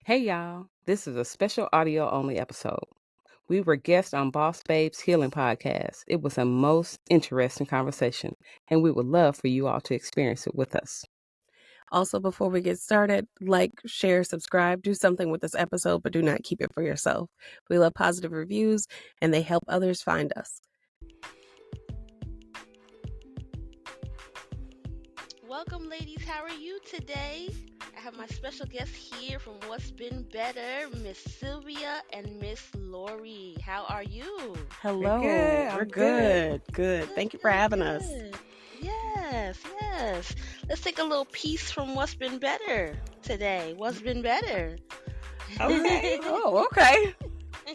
Hey y'all, this is a special audio only episode. We were guests on Boss Babe's Healing Podcast. It was a most interesting conversation, and we would love for you all to experience it with us. Also, before we get started, like, share, subscribe, do something with this episode, but do not keep it for yourself. We love positive reviews, and they help others find us. Welcome, ladies. How are you today? I have my special guests here from What's Been Better, Miss Sylvia and Miss Lori. How are you? Hello. We're good. Good. Thank you for having us. Yes. Let's take a little piece from What's Been Better today. What's been better? Okay. Oh, okay.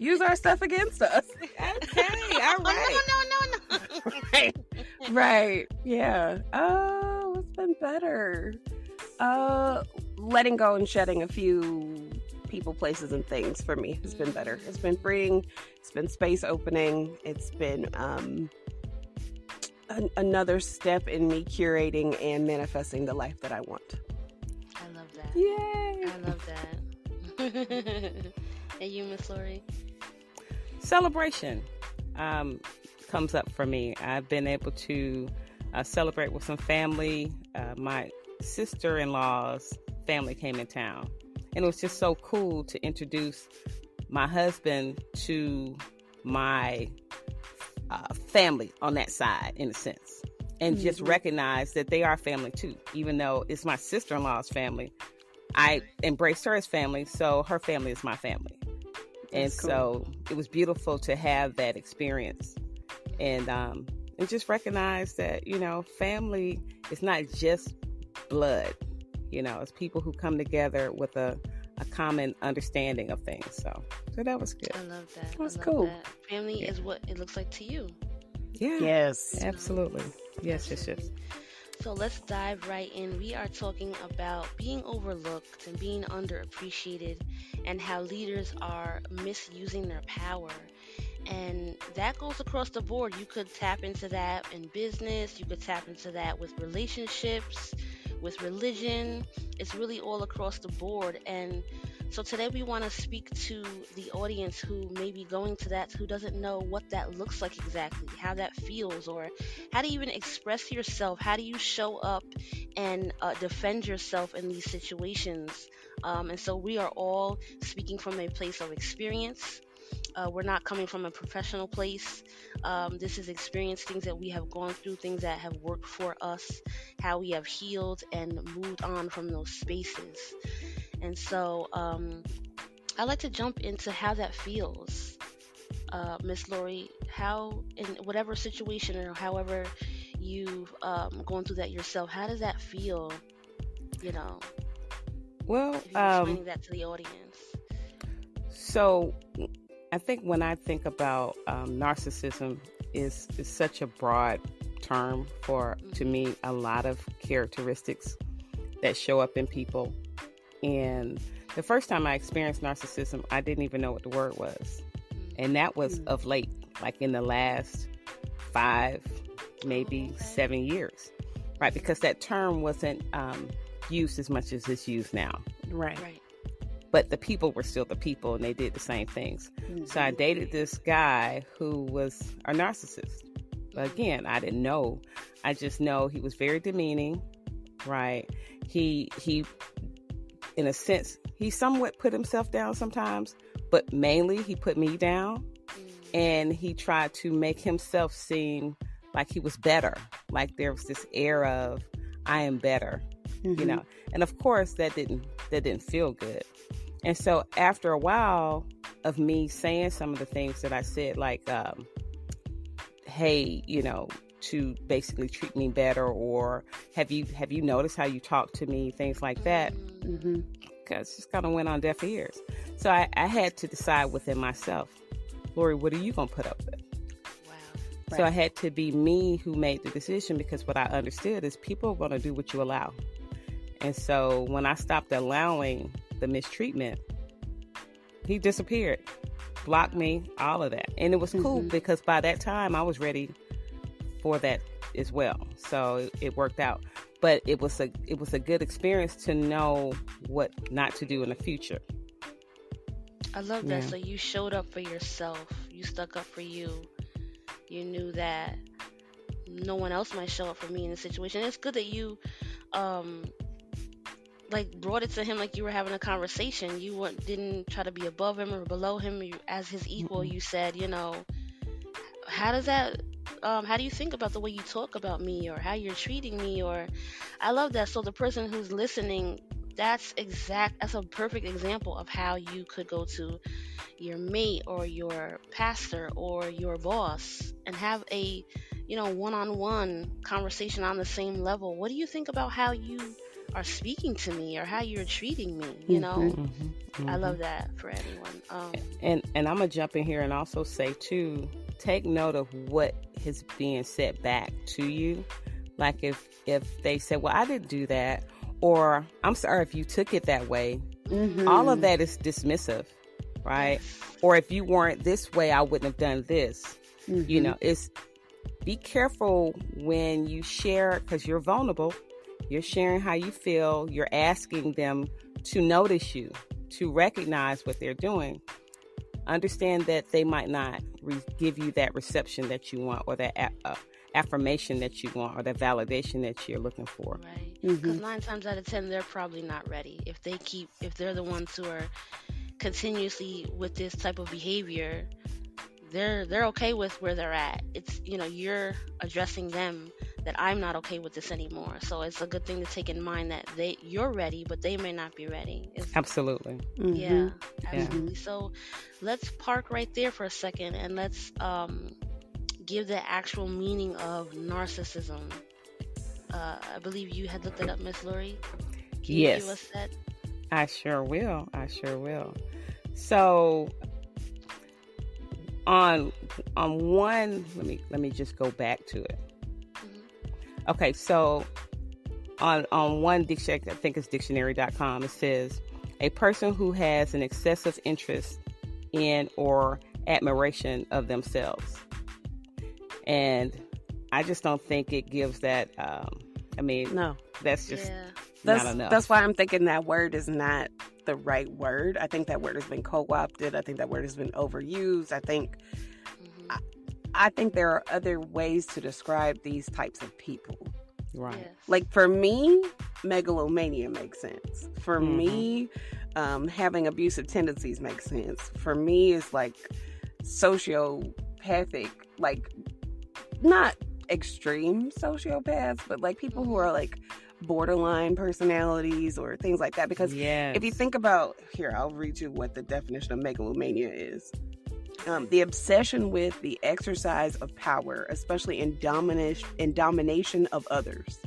Use our stuff against us. Okay, all right. No. Right. Yeah. What's been better? Letting go and shedding a few people, places, and things for me has been better. It's been freeing. It's been space opening. It's been another step in me curating and manifesting the life that I want. I love that. Yay! I love that. And you, Miss Lori? Celebration comes up for me. I've been able to celebrate with some family. My sister-in-law's family came in town, and it was just so cool to introduce my husband to my family on that side, in a sense, and just recognize that they are family too. Even though it's my sister-in-law's family, I embraced her as family, so her family is my family. And That's cool. So it was beautiful to have that experience, and just recognize that, family is not just blood. It's people who come together with a common understanding of things. So that was good. I love that. That's I love cool. that. Family is what it looks like to you. Yeah. Yes. Absolutely. Yes. So let's dive right in. We are talking about being overlooked and being underappreciated, and how leaders are misusing their power. And that goes across the board. You could tap into that in business. You could tap into that with relationships, with religion. It's really all across the board. And so today we want to speak to the audience who may be going to that, who doesn't know what that looks like exactly, how that feels, or how to even express yourself. How do you show up and defend yourself in these situations? And so we are all speaking from a place of experience. We're not coming from a professional place. This is experience, things that we have gone through, things that have worked for us, how we have healed and moved on from those spaces. And so I'd like to jump into how that feels. Miss Lori, how, in whatever situation or however you've gone through that yourself, how does that feel? Well, if you're explaining that to the audience. So I think when I think about narcissism is such a broad term for, to me, a lot of characteristics that show up in people. And the first time I experienced narcissism, I didn't even know what the word was. And that was of late, like in the last 5, maybe 7 years, right? Because that term wasn't used as much as it's used now. Right. But the people were still the people, and they did the same things. So I dated this guy who was a narcissist. But again, I didn't know. I just know he was very demeaning, right? He in a sense, he somewhat put himself down sometimes, but mainly he put me down. And he tried to make himself seem like he was better. Like there was this air of, I am better, And of course, that didn't feel good. And so after a while of me saying some of the things that I said, like, hey, to basically treat me better, or have you noticed how you talk to me, things like that, because it just kind of went on deaf ears. So I had to decide within myself, Lori, what are you going to put up with? Wow. So I had to be me who made the decision, because what I understood is people are going to do what you allow. And so when I stopped allowing the mistreatment, he disappeared, blocked me, all of that. And it was cool because by that time I was ready for that as well. So it worked out. But it was a good experience to know what not to do in the future. I love that. Yeah. So you showed up for yourself. You stuck up for you. You knew that no one else might show up for me in this situation. It's good that you um like brought it to him like you were having a conversation. You didn't try to be above him or below him. You, as his equal, Mm-mm. you said, how does that how do you think about the way you talk about me or how you're treating me? Or I love that. So the person who's listening, that's a perfect example of how you could go to your mate or your pastor or your boss and have a one-on-one conversation on the same level. What do you think about how you are speaking to me or how you're treating me? Mm-hmm. I Mm-hmm. love that for anyone. And I'm gonna jump in here and also say too, take note of what is being said back to you. Like if they say, well, I didn't do that, or I'm sorry if you took it that way, all of that is dismissive, right? Or if you weren't this way, I wouldn't have done this. It's be careful when you share, because you're vulnerable. You're sharing how you feel. You're asking them to notice you, to recognize what they're doing. Understand that they might not give you that reception that you want, or that affirmation that you want, or that validation that you're looking for. Right. Because 9 times out of 10, they're probably not ready. If they're the ones who are continuously with this type of behavior, they're okay with where they're at. It's, you're addressing them that I'm not okay with this anymore. So it's a good thing to take in mind that you're ready, but they may not be ready. Absolutely. Yeah, absolutely. So let's park right there for a second and let's give the actual meaning of narcissism. I believe you had looked it up, Miss Lori. Can you give us that? I sure will. So on one, let me just go back to it. Okay, so on one dictionary, I think it's dictionary.com, it says a person who has an excessive interest in or admiration of themselves. And I just don't think it gives that, no, that's just not enough. That's why I'm thinking that word is not the right word. I think that word has been co-opted. I think that word has been overused. I think there are other ways to describe these types of people. Right. Yes. Like for me, megalomania makes sense. For me, having abusive tendencies makes sense. For me, it's like sociopathic, like not extreme sociopaths, but like people who are like borderline personalities or things like that. Because if you think about, here, I'll read you what the definition of megalomania is. The obsession with the exercise of power, especially in domination of others.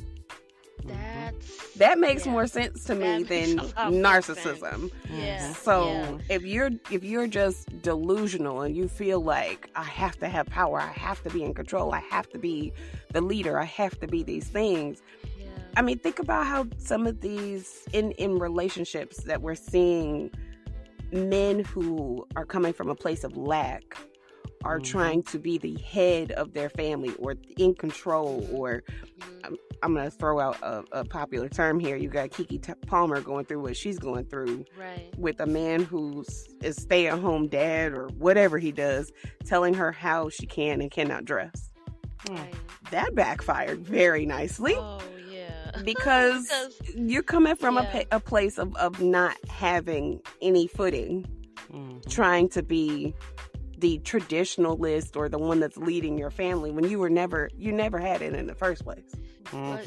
That makes more sense to me than narcissism. Yeah. So if you're just delusional and you feel like I have to have power, I have to be in control, I have to be the leader, I have to be these things. I mean, think about how some of these in relationships that we're seeing, men who are coming from a place of lack are trying to be the head of their family or in control, or I'm going to throw out a popular term here. You got Keke Palmer going through what she's going through with a man who's a stay-at-home dad or whatever he does, telling her how she can and cannot dress. Right. That backfired very nicely. Oh, yeah. Because you're coming from a place of not having any footing, trying to be the traditionalist or the one that's leading your family when you never had it in the first place. But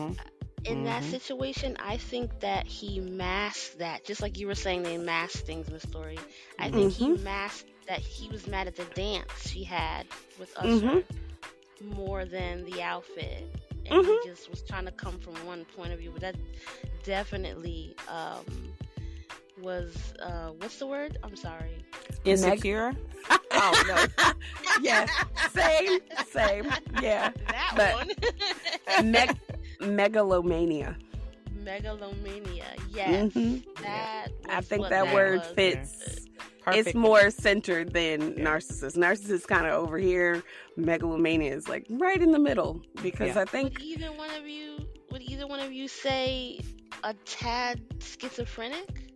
in that situation, I think that he masked that, just like you were saying, they mask things, Miss Story. I think he masked that he was mad at the dance she had with Usher more than the outfit. And he just was trying to come from one point of view. But that definitely was, what's the word? I'm sorry. Insecure? Oh, no. Yes. Same. Yeah. That one. Megalomania. Megalomania. Yes. That I think that word fits. It's more centered than narcissist. Narcissist kind of over here. Megalomania is like right in the middle, because I think would either one of you say a tad schizophrenic?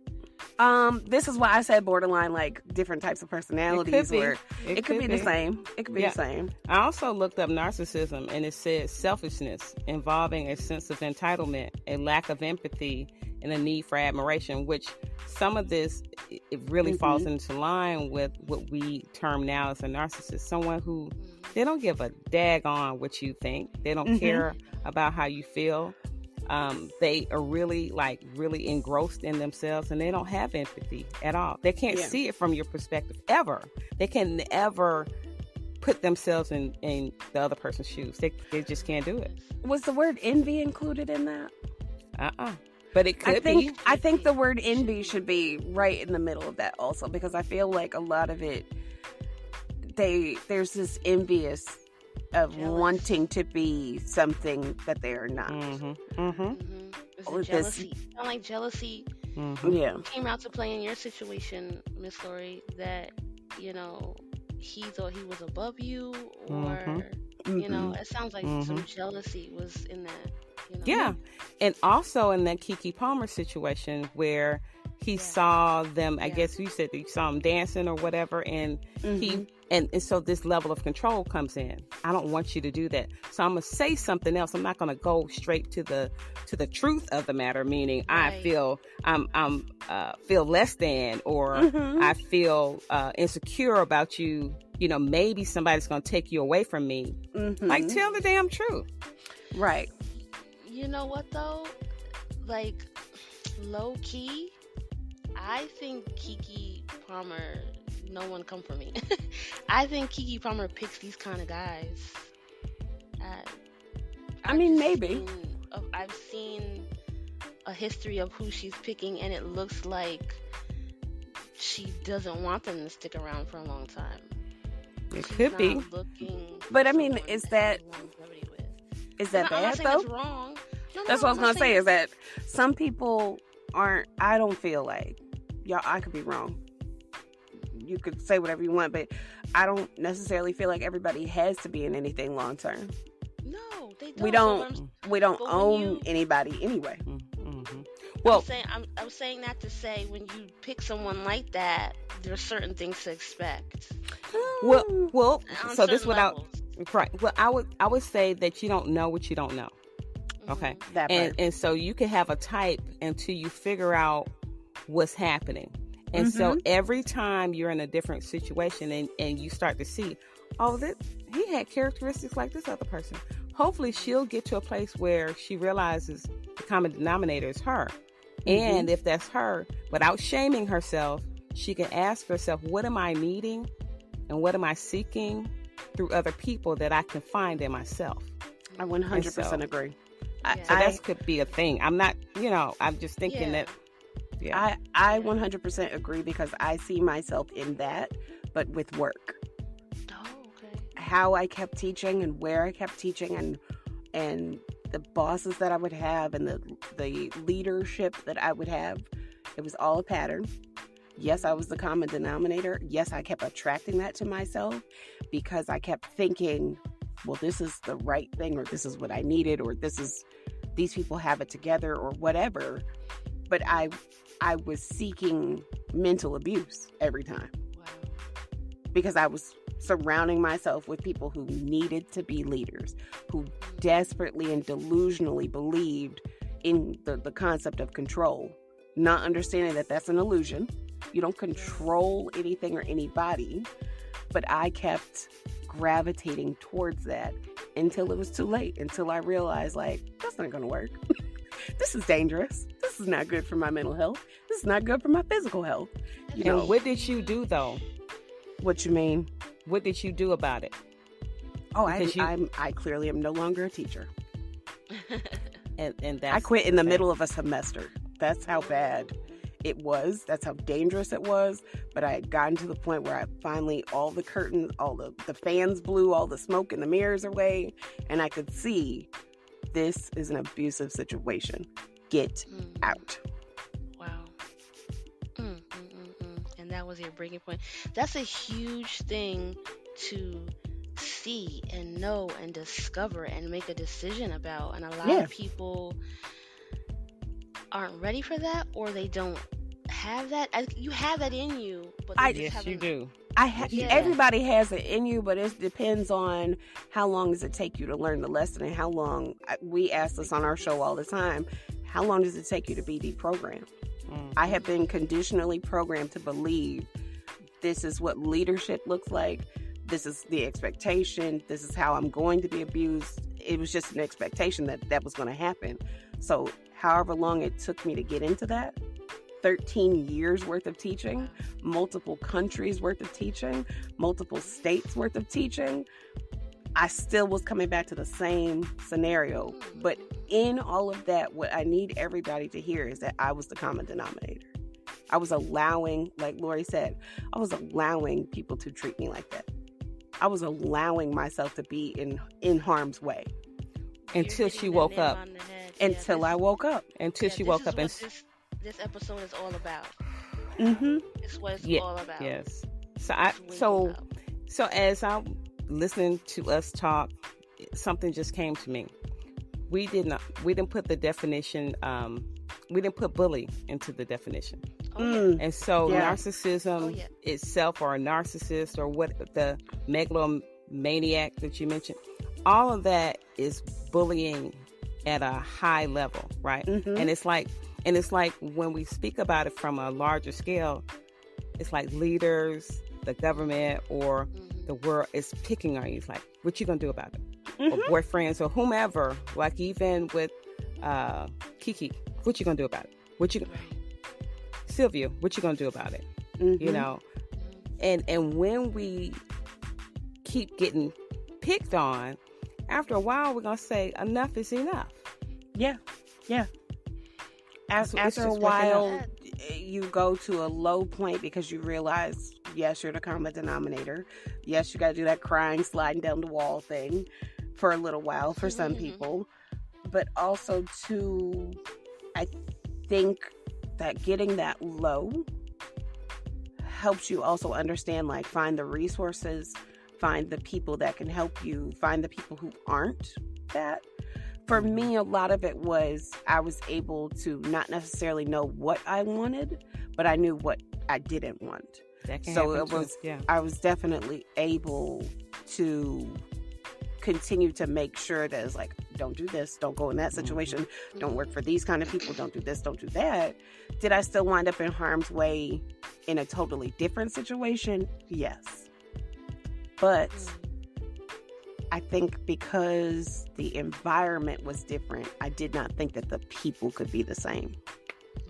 This is why I said borderline, like different types of personalities, be. or it could be the same. It could be the same. I also looked up narcissism, and it says selfishness involving a sense of entitlement, a lack of empathy, and a need for admiration, which some of this, it really falls into line with what we term now as a narcissist. Someone who, they don't give a daggone what you think. They don't care about how you feel. They are really engrossed in themselves, and they don't have empathy at all. They can't see it from your perspective ever. They can never put themselves in the other person's shoes. They just can't do it. Was the word envy included in that? But it could be. I think the word envy should be right in the middle of that also, because I feel like a lot of it, there's this envious of wanting to be something that they are not. Is it jealousy? Sound like jealousy came out to play in your situation, Miss Lori, that, you know, he thought he was above you, or, you know, it sounds like some jealousy was in that. You know? Yeah. And also in that Keke Palmer situation where he saw them, I guess you said that you saw him dancing or whatever, and and so this level of control comes in. I don't want you to do that. So I'm going to say something else. I'm not going to go straight to the truth of the matter, meaning I feel feel less than, or I feel insecure about you. You know, maybe somebody's going to take you away from me. Like, tell the damn truth. Right. You know what though? Like, low key, I think Keke Palmer, no one come for me. I think Keke Palmer picks these kind of guys. I mean, maybe. I've seen a history of who she's picking, and it looks like she doesn't want them to stick around for a long time. It could be. But I mean, is that bad though? That's wrong. That's what I was gonna say. Is that some people aren't? I don't feel like, y'all. I could be wrong. You could say whatever you want, but I don't necessarily feel like everybody has to be in anything long term. No, they don't. We don't own anybody anyway. Well, I was saying that to say, when you pick someone like that, there's certain things to expect. Well. So this levels. Right. Well, I would say that you don't know what you don't know. Okay. That part. And so you can have a type until you figure out what's happening. And so every time you're in a different situation and you start to see, he had characteristics like this other person. Hopefully she'll get to a place where she realizes the common denominator is her. And if that's her, without shaming herself, she can ask herself, what am I needing and what am I seeking through other people that I can find in myself? I 100% agree. So that could be a thing. I'm not, I'm just thinking that. Yeah. I 100% agree, because I see myself in that, but with work. Oh, okay. How I kept teaching and where I kept teaching and the bosses that I would have and the leadership that I would have, it was all a pattern. Yes, I was the common denominator. Yes, I kept attracting that to myself because I kept thinking, well, this is the right thing, or this is what I needed, or these people have it together, or whatever. But I was seeking mental abuse every time. Wow. Because I was surrounding myself with people who needed to be leaders, who desperately and delusionally believed in the concept of control, not understanding that that's an illusion. You don't control anything or anybody. But I kept gravitating towards that until it was too late, until I realized, like, that's not going to work. This is dangerous. This is not good for my mental health. This is not good for my physical health. And what did you do, though? What you mean? What did you do about it? Oh, I clearly am no longer a teacher. and I quit in the middle of a semester. That's how bad it was. That's how dangerous it was. But I had gotten to the point where I finally, all the curtains, all the fans blew, all the smoke and the mirrors away, and I could see this is an abusive situation. Get out. Wow. And that was your breaking point. That's a huge thing to see and know and discover and make a decision about. And a lot of people aren't ready for that, or they don't have that? You have that in you, but I- they just Yes, you haven't. do. Yeah. Everybody has it in you, but it depends on how long does it take you to learn the lesson, and how long. We ask this on our show all the time. How long does it take you to be deprogrammed? I have been conditionally programmed to believe this is what leadership looks like. This is the expectation. This is how I'm going to be abused. It was just an expectation that was going to happen. So however long it took me to get into that, 13 years worth of teaching, multiple countries worth of teaching, multiple states worth of teaching, I still was coming back to the same scenario. But in all of that, what I need everybody to hear is that I was the common denominator. I was allowing, like Lori said, I was allowing people to treat me like that. I was allowing myself to be in harm's way. Until she woke up. Until I woke up. Until she woke up. And this episode is all about. Mm-hmm. It's what it's all about. Yes. So as I'm listening to us talk, something just came to me. We didn't put the definition, we didn't put bully into the definition. And so narcissism itself, or a narcissist, or what the megalomaniac that you mentioned, all of that is bullying at a high level, right? And it's like when we speak about it from a larger scale, it's like leaders, the government, or the world is picking on you. It's like, what you gonna do about it? Or boyfriends, or whomever. Like even with Keke, what you gonna do about it? Sylvia, what you gonna do about it? You know, and when we keep getting picked on, after a while we're gonna say enough is enough. Yeah. After a while, you go to a low point because you realize, yes, you're the common denominator. Yes, you got to do that crying, sliding down the wall thing for a little while for some people. But also, too, I think that getting that low helps you also understand, like, find the resources, find the people that can help you, find the people who aren't that. For me, a lot of it was I was able to not necessarily know what I wanted, but I knew what I didn't want. So it was, I was definitely able to continue to make sure that it's like, don't do this, don't go in that situation, don't work for these kind of people, don't do this, don't do that. Did I still wind up in harm's way in a totally different situation? Yes. But I think because the environment was different, I did not think that the people could be the same.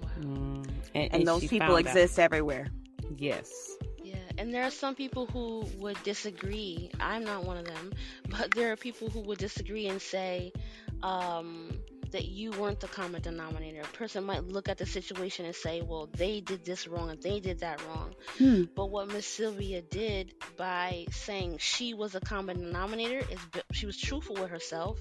Wow. And those people exist everywhere. Yes. Yeah, and there are some people who would disagree. I'm not one of them, but there are people who would disagree and say that you weren't the common denominator. A person might look at the situation and say, well, they did this wrong and they did that wrong. But what Miss Sylvia did by saying she was a common denominator is she was truthful with herself.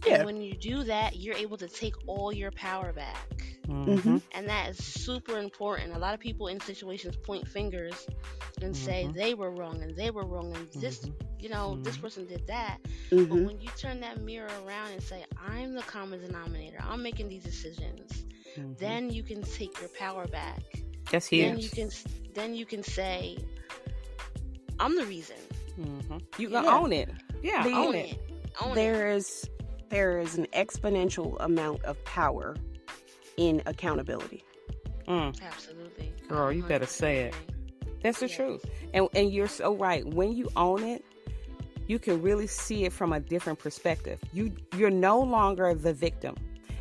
And when you do that, you're able to take all your power back. And that is super important. A lot of people in situations point fingers and say they were wrong and they were wrong and this, this person did that. But when you turn that mirror around and say, I'm the common denominator, I'm making these decisions, then you can take your power back. That's huge. Then you can say, I'm the reason. You can own it. Yeah, own it. There is an exponential amount of power in accountability. Absolutely. Girl, you better say it. That's the truth. And you're so right. When you own it, you can really see it from a different perspective. You're no longer the victim.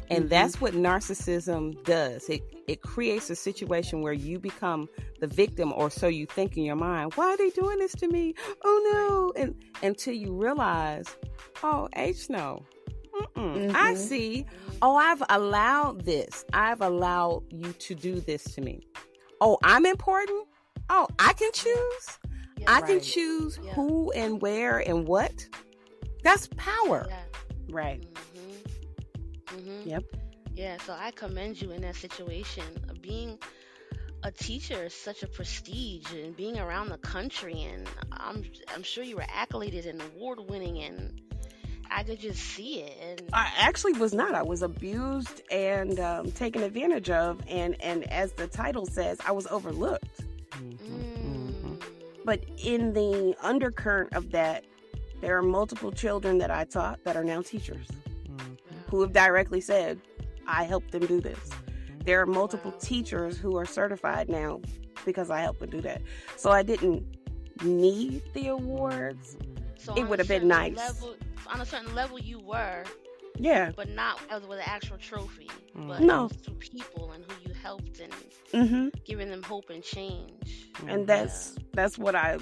And that's what narcissism does. It creates a situation where you become the victim, or so you think in your mind, why are they doing this to me? Oh no. And until you realize, oh, no. I see. Oh, I've allowed this. I've allowed you to do this to me. Oh, I'm important. Oh, I can choose. I can choose who and where and what. That's power. Right. Yep. Yeah, so I commend you in that situation. Being a teacher is such a prestige, and being around the country, and I'm sure you were accoladed and award winning, and I could just see it. And I actually was not. I was abused and taken advantage of, and as the title says, I was overlooked. But in the undercurrent of that, there are multiple children that I taught that are now teachers who have directly said, I helped them do this. There are multiple teachers who are certified now because I helped them do that. So I didn't need the awards. so It on would a have been certain nice. level, on a certain level, you were, Yeah. but not as with an actual trophy. But No. it was through people and who you helped and giving them hope and change. And that's what I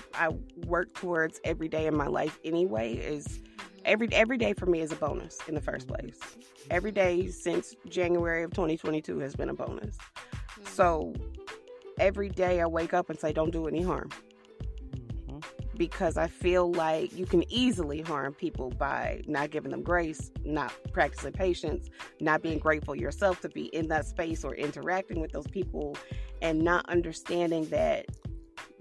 work towards every day in my life anyway, is every day for me is a bonus in the first place. Every day since January of 2022 has been a bonus. So every day I wake up and say, don't do any harm. Because I feel like you can easily harm people by not giving them grace, not practicing patience, not being grateful yourself to be in that space or interacting with those people, and not understanding that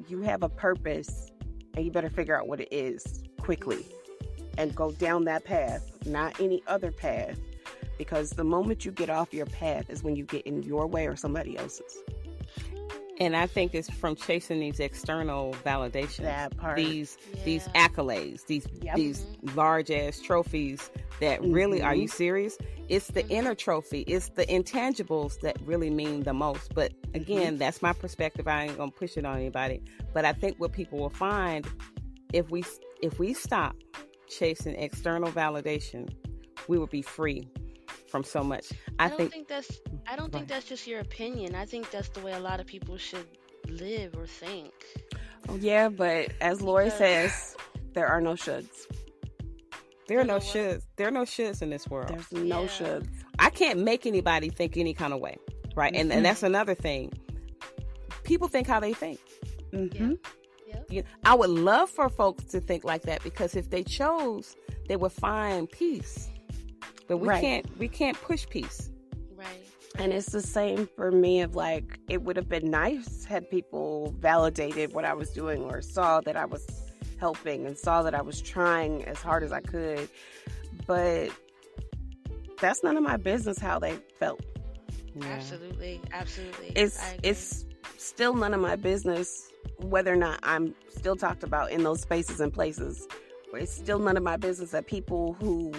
you have a purpose and you better figure out what it is quickly and go down that path, not any other path. Because the moment you get off your path is when you get in your way or somebody else's. And I think it's from chasing these external validations, That part. these accolades, these large ass trophies that really, are you serious? It's the inner trophy. It's the intangibles that really mean the most. But again, that's my perspective. I ain't gonna push it on anybody. But I think what people will find, if we stop chasing external validation, we will be free from so much. I don't think that's just your opinion. I think that's the way a lot of people should live or think. Oh, yeah, but as Lori says, there are no shoulds. There are no shoulds. There are no shoulds in this world. There's no shoulds. I can't make anybody think any kind of way, right? And that's another thing. People think how they think. I would love for folks to think like that, because if they chose, they would find peace. But we can't push peace. Right. And it's the same for me of like, it would have been nice had people validated what I was doing or saw that I was helping and saw that I was trying as hard as I could. But that's none of my business how they felt. Yeah. Absolutely. It's still none of my business whether or not I'm still talked about in those spaces and places. It's still none of my business that people who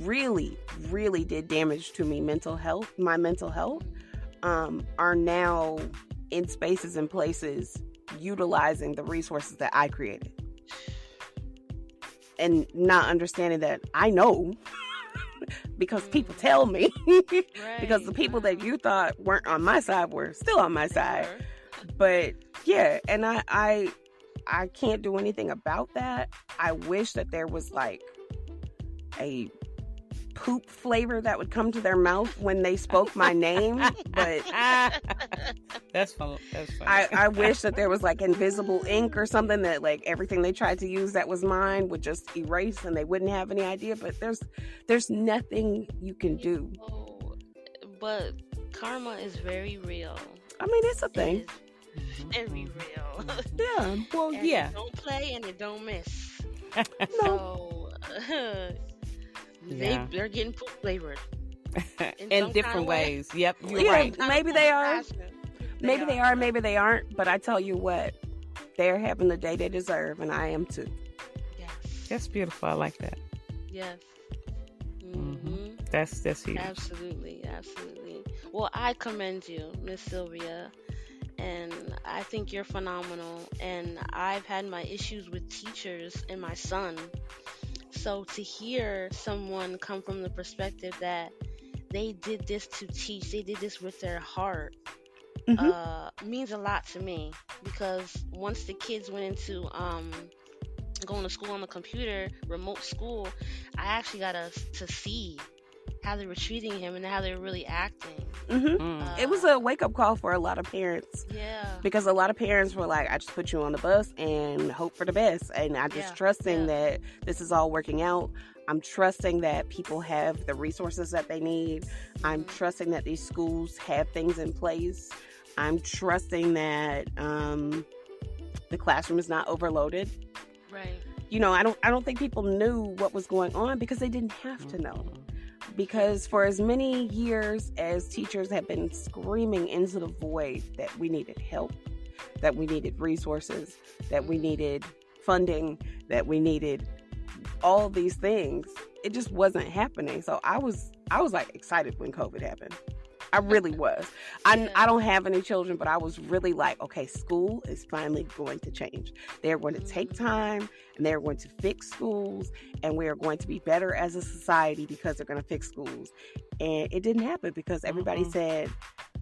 really, really did damage to my mental health, are now in spaces and places utilizing the resources that I created. And not understanding that I know because people tell me. Because the people that you thought weren't on my side were still on my side. But yeah, and I can't do anything about that. I wish that there was like a poop flavor that would come to their mouth when they spoke my name, but that's fun. I wish that there was like invisible ink or something that like everything they tried to use that was mine would just erase and they wouldn't have any idea. But there's nothing you can do. But karma is very real. I mean, it's a thing. Very real. Yeah. Well, and yeah. It don't play and it don't miss. No. So they're getting poop flavored in different ways. Yep, you're right. Maybe they are. Maybe they are. Maybe they aren't. But I tell you what, they're having the day they deserve, and I am too. Yes, that's beautiful. I like that. Yes. That's huge. Absolutely. Well, I commend you, Miss Sylvia, and I think you're phenomenal. And I've had my issues with teachers and my son. So to hear someone come from the perspective that they did this to teach, they did this with their heart, means a lot to me. Because once the kids went into going to school on the computer, remote school, I actually got to see how they were treating him and how they were really acting. It was a wake-up call for a lot of parents. Yeah. Because a lot of parents were like, I just put you on the bus and hope for the best. And I just trusting that this is all working out. I'm trusting that people have the resources that they need. I'm trusting that these schools have things in place. I'm trusting that the classroom is not overloaded. Right. I don't think people knew what was going on because they didn't have to know. Because for as many years as teachers have been screaming into the void that we needed help, that we needed resources, that we needed funding, that we needed all these things, it just wasn't happening. So I was like excited when COVID happened. I really was. I don't have any children, but I was really like, okay, school is finally going to change. They're going to take time, and they're going to fix schools, and we are going to be better as a society because they're going to fix schools. And it didn't happen because everybody said,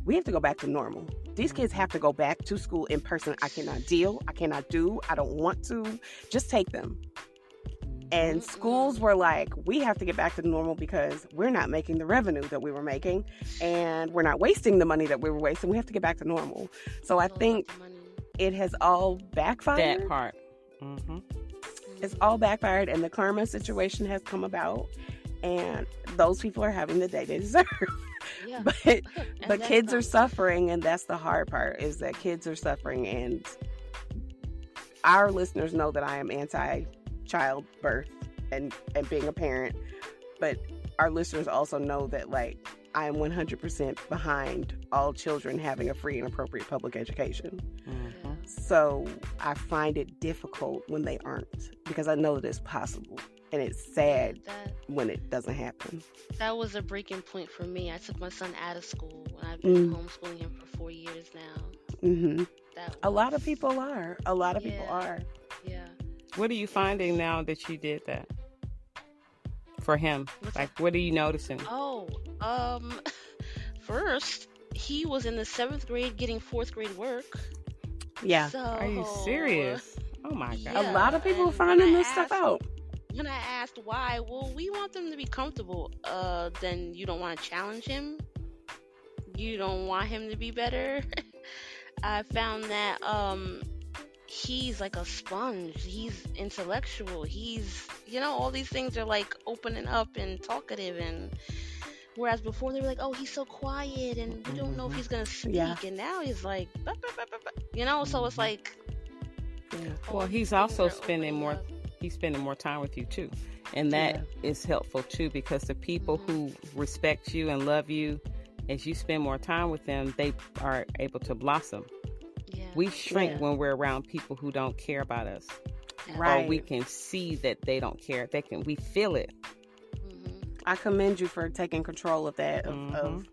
we have to go back to normal. These kids have to go back to school in person. I cannot deal. I cannot do. I don't want to. Just take them. And schools were like, we have to get back to normal because we're not making the revenue that we were making, and we're not wasting the money that we were wasting. We have to get back to normal. So I think it has all backfired. That part. It's all backfired, and the karma situation has come about, and those people are having the day they deserve. Yeah. But kids are suffering, and that's the hard part, is that kids are suffering. And our listeners know that I am anti-childbirth and being a parent, but our listeners also know that, like, I am 100% behind all children having a free and appropriate public education. So I find it difficult when they aren't, because I know that it's possible, and it's sad when it doesn't happen. That was a breaking point for me. I took my son out of school, and I've been homeschooling him for 4 years now. A lot of people are. Yeah. What are you finding now that you did that for him? What are you noticing? First, he was in the 7th grade getting 4th grade work. Yeah. So, are you serious? Oh my God. Yeah, a lot of people are finding this stuff out. When I asked why, well, we want them to be comfortable. Then you don't want to challenge him? You don't want him to be better? I found that he's like a sponge. He's intellectual. He's, all these things are like opening up and talkative. And whereas before they were like, oh, he's so quiet and we don't know if he's going to speak. Yeah. And now he's like, so it's like. Yeah. Well, he's also spending more time with you too. And that is helpful too, because the people who respect you and love you, as you spend more time with them, they are able to blossom. Yeah. We shrink when we're around people who don't care about us. Right. Or we can see that they don't care. We feel it. I commend you for taking control of that, of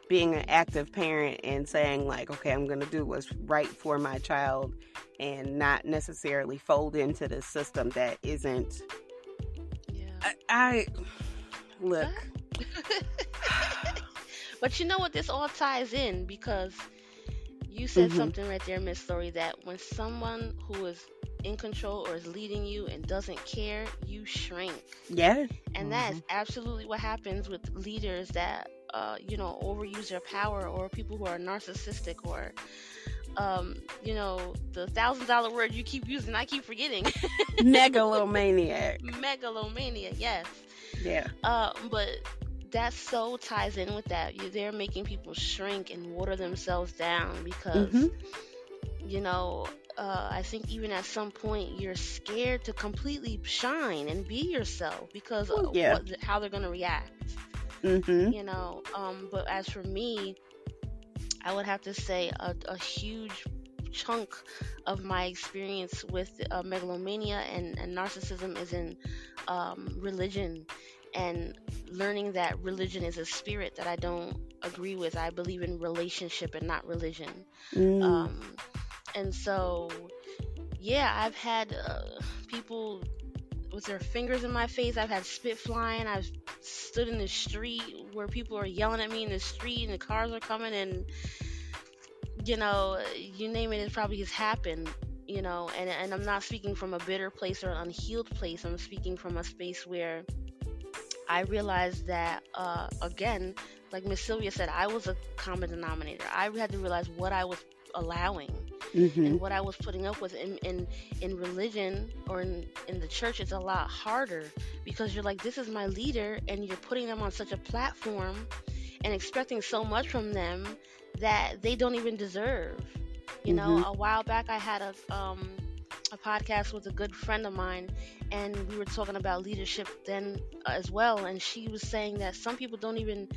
being an active parent and saying, like, okay, I'm going to do what's right for my child and not necessarily fold into the system that isn't. Yeah. I look. But you know what? This all ties in, because you said something right there, Miss Story, that when someone who is in control or is leading you and doesn't care, you shrink. Yeah. And that is absolutely what happens with leaders that, overuse their power, or people who are narcissistic, or, the $1,000 word you keep using, I keep forgetting. Megalomaniac. Megalomania, yes. Yeah. But that so ties in with that. They're making people shrink and water themselves down because, I think even at some point you're scared to completely shine and be yourself because of how they're going to react. But as for me, I would have to say a huge chunk of my experience with megalomania and narcissism is in religion, and learning that religion is a spirit that I don't agree with. I believe in relationship and not religion. And so, I've had people with their fingers in my face. I've had spit flying. I've stood in the street where people are yelling at me in the street and the cars are coming, and you name it, it probably has happened. And I'm not speaking from a bitter place or an unhealed place. I'm speaking from a space where I realized that, again, like Miss Sylvia said, I was a common denominator. I had to realize what I was allowing and what I was putting up with. In religion or in the church, it's a lot harder because you're like, this is my leader, and you're putting them on such a platform and expecting so much from them that they don't even deserve. A while back I had a podcast with a good friend of mine, and we were talking about leadership then as well. And she was saying that some people don't even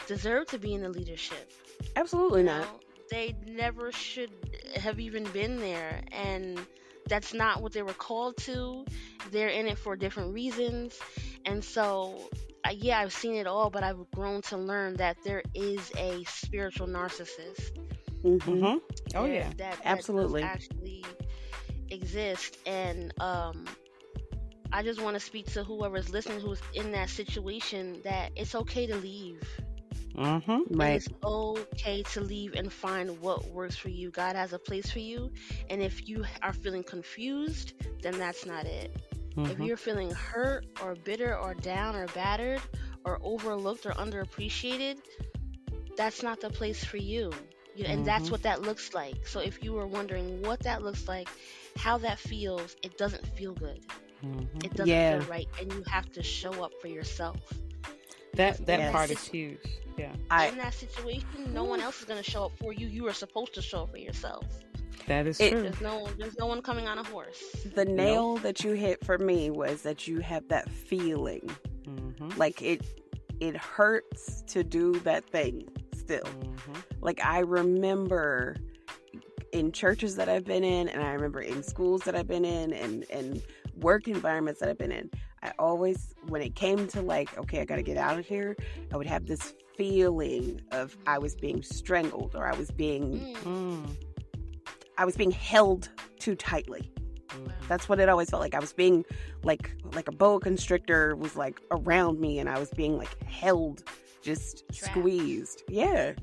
deserve to be in the leadership. Absolutely You not. know, they never should have even been there, and that's not what they were called to. They're in it for different reasons, and so yeah, I've seen it all, but I've grown to learn that there is a spiritual narcissist. Mm-hmm. Oh yeah. That Absolutely. does actually exist, and I just want to speak to whoever's listening who's in that situation, that it's okay to leave. And Right. it's okay to leave and find what works for you. God has a place for you. And if you are feeling confused, then that's not it. If you're feeling hurt or bitter or down or battered or overlooked or underappreciated, that's not the place for you. And that's what that looks like. So if you were wondering what that looks like, how that feels, it doesn't feel good. It doesn't feel right. And you have to show up for yourself. That part is huge. Yeah. In that situation, no one else is going to show up for you. You are supposed to show up for yourself. That is true. There's no one coming on a horse. The nail that you hit for me was that you have that feeling. Like it hurts to do that thing still. Like I remember in churches that I've been in, and I remember in schools that I've been in, and work environments that I've been in, I always, when it came to like, okay, I got to get out of here, I would have this feeling of I was being strangled, or I was being held too tightly. That's what it always felt like. I was being like a boa constrictor was like around me, and I was being like held, just squeezed. Yeah.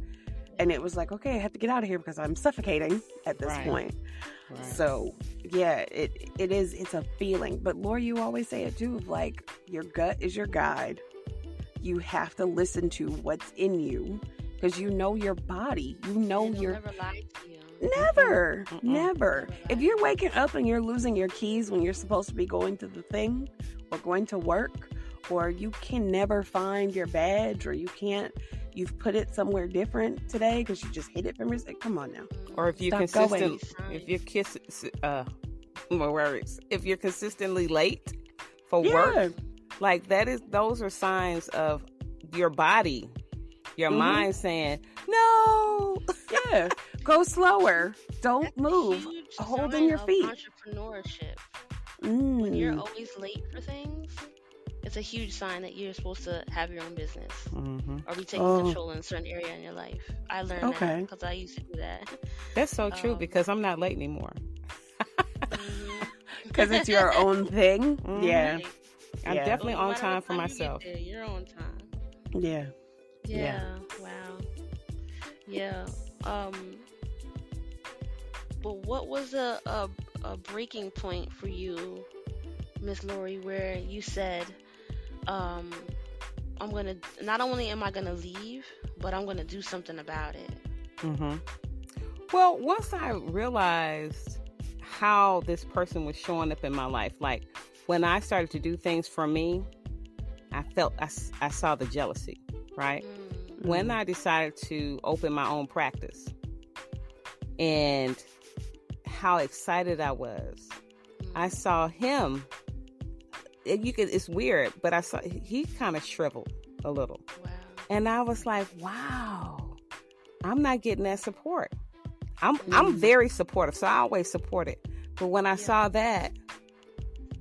And it was like, okay, I have to get out of here because I'm suffocating at this point. So yeah, it's a feeling. But Laura, you always say it too, like your gut is your guide. You have to listen to what's in you, because you know your body. You know It'll your never lie to you. Never. If you're waking up and you're losing your keys when you're supposed to be going to the thing or going to work, or you can never find your badge, or you've put it somewhere different today because you just hid it from yourself. Come on now. Or if you're if you're consistently late for work, like those are signs of your body, your mind saying, no. Yeah. Go slower. Don't move. Hold in your feet. Entrepreneurship. When you're always late for things, it's a huge sign that you're supposed to have your own business or be taking control in a certain area in your life. I learned that because I used to do that. That's so true, because I'm not late anymore. Because it's your own thing. Yeah. I'm definitely on time for myself. You're on time. Yeah. Wow. Yeah. But what was a breaking point for you, Miss Lori, where you said, I'm gonna, not only am I gonna leave, but I'm gonna do something about it? Well, once I realized how this person was showing up in my life, like when I started to do things for me, I saw the jealousy, right? When I decided to open my own practice, and how excited I was, I saw him. It's weird, but I saw he kind of shriveled a little. Wow. And I was like, wow, I'm not getting that support. I'm very supportive, so I always support it. But when I saw that,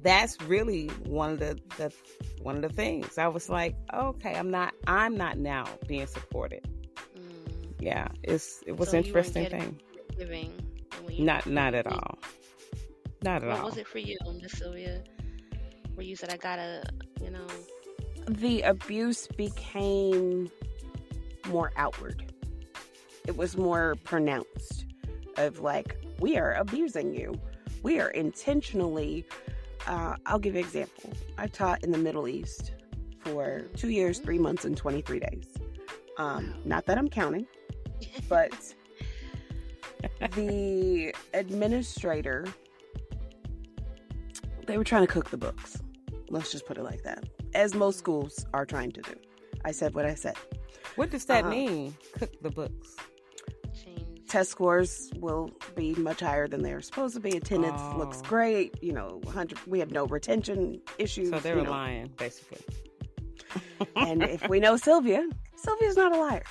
that's really one of the things. I was like, okay, I'm not now being supported. Yeah, it was an interesting thing. Not at all. Not at all. What was it for you, Miss Sylvia? Where you said, I gotta, The abuse became more outward. It was more pronounced of like, we are abusing you. We are intentionally, I'll give you an example. I taught in the Middle East for 2 years, 3 months, and 23 days. Not that I'm counting, but the administrator, they were trying to cook the books. Let's just put it like that. As most schools are trying to do. I said what I said. What does that mean? Cook the books. test scores will be much higher than they're supposed to be. Attendance looks great. 100. We have no retention issues. So they're lying, basically. And if we know Sylvia's not a liar.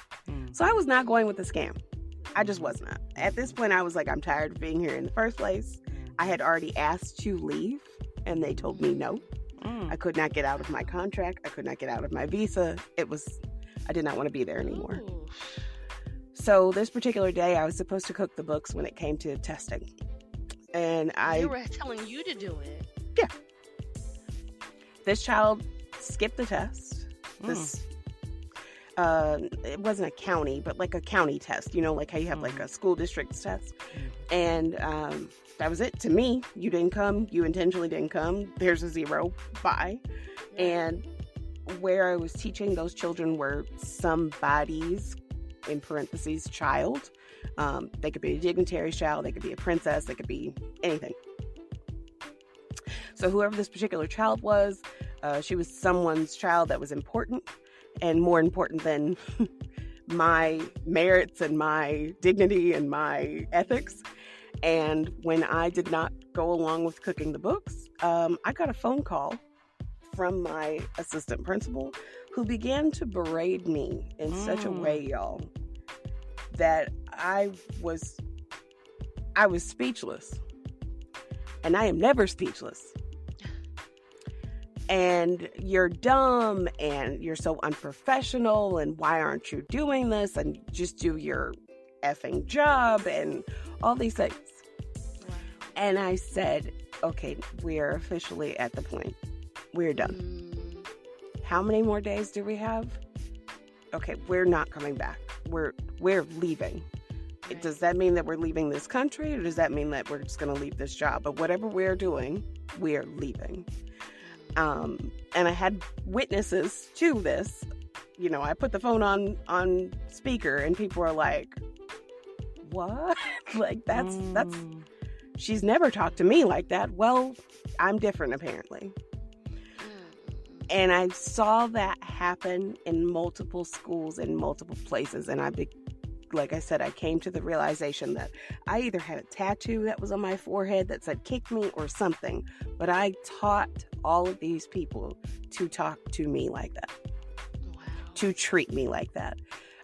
So I was not going with the scam. I just was not. At this point, I was like, I'm tired of being here in the first place. I had already asked to leave, and they told me no. I could not get out of my contract. I could not get out of my visa. I did not want to be there anymore. Ooh. So this particular day, I was supposed to cook the books when it came to testing. And They were telling you to do it. Yeah. This child skipped the test. It wasn't a county, but like a county test, like how you have like a school district's test. And that was it. To me, you didn't come. You intentionally didn't come. There's a 0. Bye. And where I was teaching, those children were somebody's, in parentheses, child. They could be a dignitary's child. They could be a princess. They could be anything. So whoever this particular child was, she was someone's child that was important, and more important than my merits and my dignity and my ethics. And when I did not go along with cooking the books, I got a phone call from my assistant principal, who began to berate me in such a way, y'all, that I was speechless. And I am never speechless. And you're dumb, and you're so unprofessional, and why aren't you doing this? And just do your effing job, and all these things. Wow. And I said, okay, we are officially at the point. We're done. How many more days do we have? Okay, we're not coming back. We're leaving. Right. Does that mean that we're leaving this country, or does that mean that we're just going to leave this job? But whatever we're doing, we're leaving. And I had witnesses to this. I put the phone on speaker, and people were like, what? Like, that's she's never talked to me like that. Well, I'm different, apparently. And I saw that happen in multiple schools, in multiple places. And like I said, I came to the realization that I either had a tattoo that was on my forehead that said kick me or something. But I taught all of these people to talk to me like that. Wow. To treat me like that.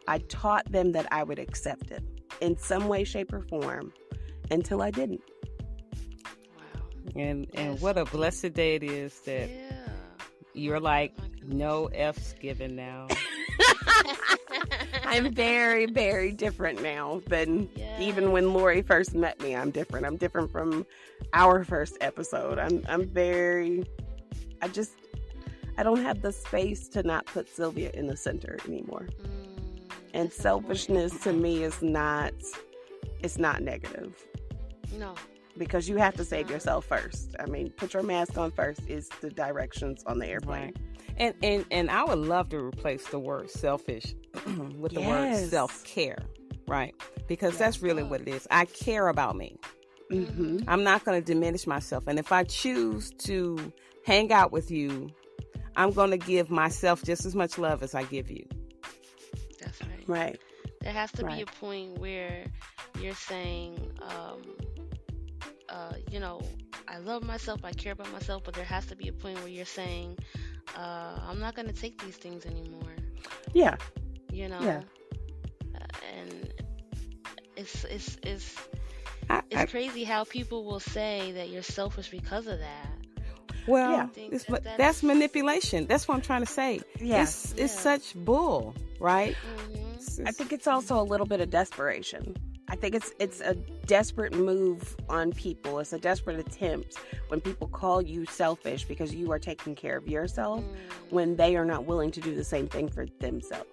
I taught them that I would accept it in some way, shape, or form until I didn't. Wow. And what a blessed day it is that you're like, no F's given now. I'm very, very different now than even when Lori first met me. I'm different. I'm different from our first episode. I don't have the space to not put Sylvia in the center anymore. And selfishness to me is not negative. No. Because you have to save yourself first. I mean, put your mask on first is the directions on the airplane. Right. And I would love to replace the word selfish with the word self-care, right? Because that's really what it is. I care about me. Mm-hmm. I'm not going to diminish myself. And if I choose to hang out with you, I'm going to give myself just as much love as I give you. That's right. Right. There has to be a point where you're saying, I love myself, I care about myself, but there has to be a point where you're saying, I'm not going to take these things anymore. Yeah. And it's crazy how people will say that you're selfish because of that. Well, that's manipulation. That's what I'm trying to say. Yes. It's such bull, right? Mm-hmm. I think it's also a little bit of desperation. I think it's a desperate move on people. It's a desperate attempt when people call you selfish because you are taking care of yourself when they are not willing to do the same thing for themselves.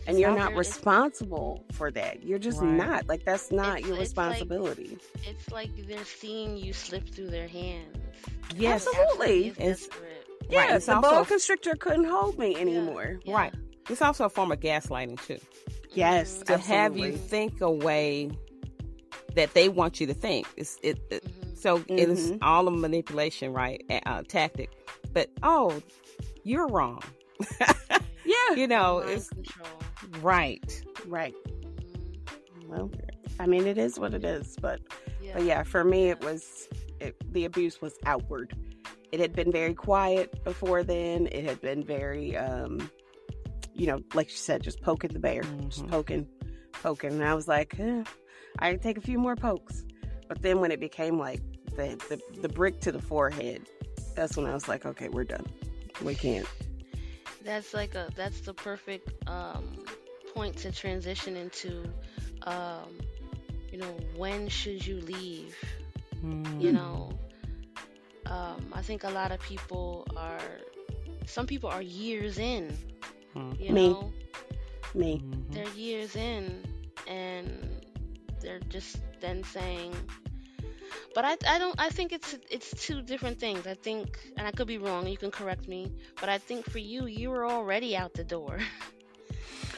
And you're not responsible for that. You're just not. Like, that's not your responsibility. It's like they're seeing you slip through their hands. Yes, absolutely. The boa constrictor couldn't hold me anymore. Yeah. Right. It's also a form of gaslighting, too. Yes, to have you think a way that they want you to think. So it is all a manipulation, right? Tactic. But you're wrong. Yeah, it's control. Right. Well, I mean, it is what it is. But yeah, for me, the abuse was outward. It had been very quiet before then. It had been very, like you said, just poking the bear, just poking. And I was like, I can take a few more pokes. But then when it became like the brick to the forehead, that's when I was like, okay, we're done. We can't. That's the perfect point to transition into. When should you leave? I think a lot of people some people are years in. Me. They're years in, and they're just then saying. But I think it's two different things. I think, and I could be wrong, you can correct me, but I think for you were already out the door.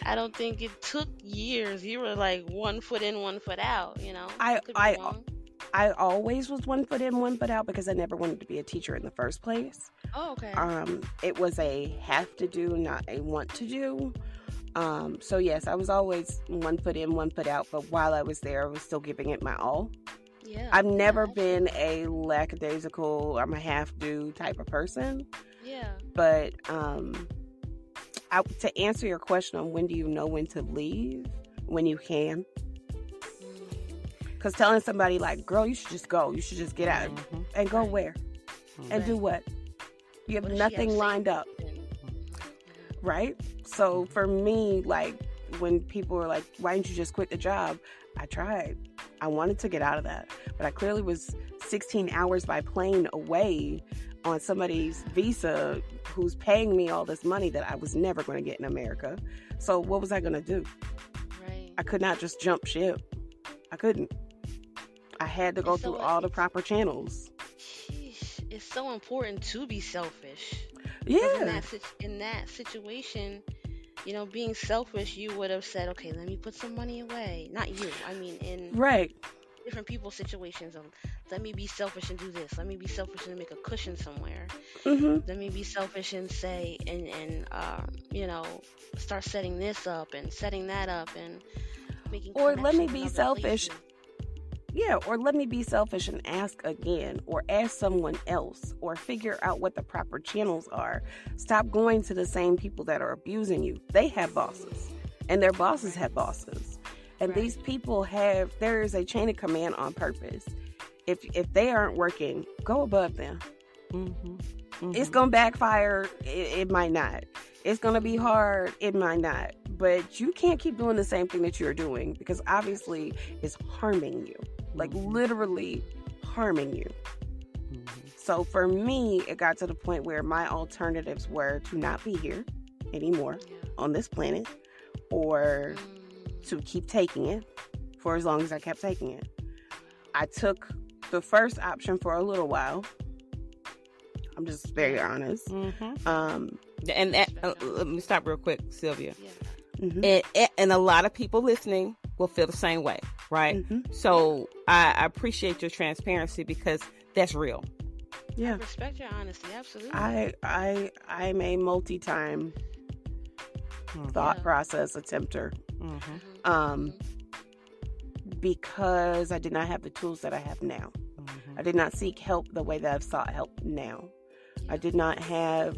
I don't think it took years. You were like 1 foot in, 1 foot out, I always was 1 foot in, 1 foot out because I never wanted to be a teacher in the first place. Oh, okay. It was a have to do, not a want to do. So yes, I was always 1 foot in, 1 foot out, but while I was there, I was still giving it my all. Yeah. I've never been a lackadaisical, I'm a half-do type of person. Yeah. But to answer your question on when do you know when to leave, when you can. Because telling somebody like, girl, you should just go. You should just get out. And go where? And do what? You have nothing lined up. Right? So for me, like, when people were like, why didn't you just quit the job? I tried. I wanted to get out of that. But I clearly was 16 hours by plane away on somebody's visa who's paying me all this money that I was never going to get in America. So what was I going to do? Right. I could not just jump ship. I couldn't. I had to go through all the proper channels. Sheesh. It's so important to be selfish. Yeah. In that situation, being selfish, you would have said, okay, let me put some money away. Not you. I mean, in different people's situations of, let me be selfish and do this. Let me be selfish and make a cushion somewhere. Let me be selfish and say, and start setting this up and setting that up and making. Or let me be selfish. Yeah, or let me be selfish and ask again, or ask someone else, or figure out what the proper channels are. Stop going to the same people that are abusing you. They have bosses, and their bosses have bosses. And these people there is a chain of command on purpose. If they aren't working, go above them. It's going to backfire. It might not. It's going to be hard. It might not. But you can't keep doing the same thing that you're doing because obviously it's harming you. Like literally harming you. So for me, it got to the point where my alternatives were to not be here anymore on this planet or to keep taking it for as long as I kept taking it. I took the first option for a little while. I'm just very honest. And let me stop real quick, Sylvia. And a lot of people listening will feel the same way, right? So I appreciate your transparency because that's real. Yeah, I respect your honesty. Absolutely. I'm a multi-time thought process attempter. Because I did not have the tools that I have now. I did not seek help the way that I've sought help now. I did not have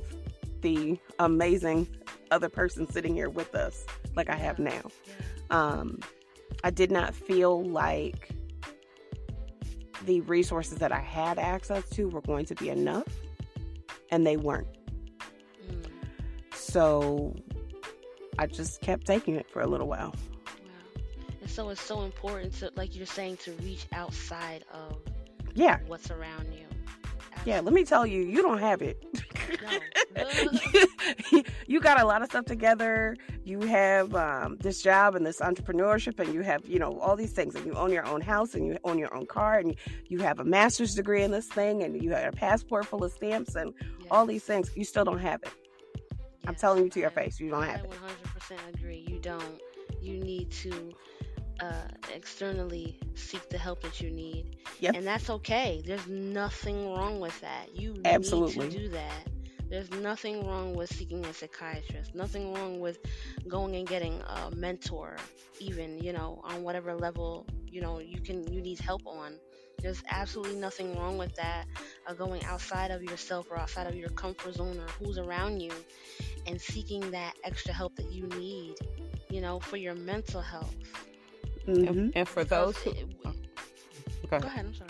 the amazing other person sitting here with us like I have now. I did not feel like the resources that I had access to were going to be enough, and they weren't. So I just kept taking it for a little while. And so it's so important to, like you're saying, to reach outside of what's around you. Absolutely. Yeah, let me tell you, you don't have it. No. You got a lot of stuff together. You have this job and this entrepreneurship, and you have, all these things, and you own your own house, and you own your own car, and you have a master's degree in this thing, and you have a passport full of stamps, and all these things. You still don't have it. I'm telling you to your face, you don't have it. I 100% agree. You don't. You need to externally seek the help that you need. Yep. And that's okay. There's nothing wrong with that. You Absolutely need to do that. There's nothing wrong with seeking a psychiatrist. Nothing wrong with going and getting a mentor, even, on whatever level you need help on. There's absolutely nothing wrong with that, going outside of yourself or outside of your comfort zone or who's around you and seeking that extra help that you need, for your mental health. And for those who... Go ahead, I'm sorry.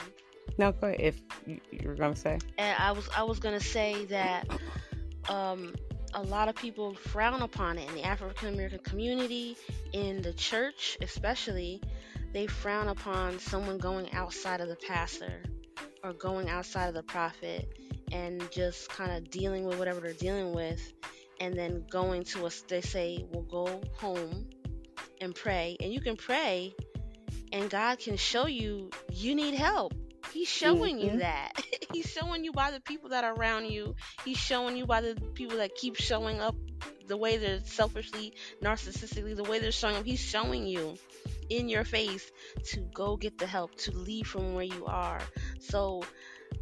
No, go ahead. If you were going to say. And I was going to say that a lot of people frown upon it in the African American community, in the church especially. They frown upon someone going outside of the pastor or going outside of the prophet and just kind of dealing with whatever they're dealing with, and then going to they say, well, go home and pray. And you can pray and God can show you need help. He's showing you that. He's showing you by the people that are around you. He's showing you by the people that keep showing up the way they're selfishly, narcissistically, the way they're showing up. He's showing you in your face to go get the help, to leave from where you are. So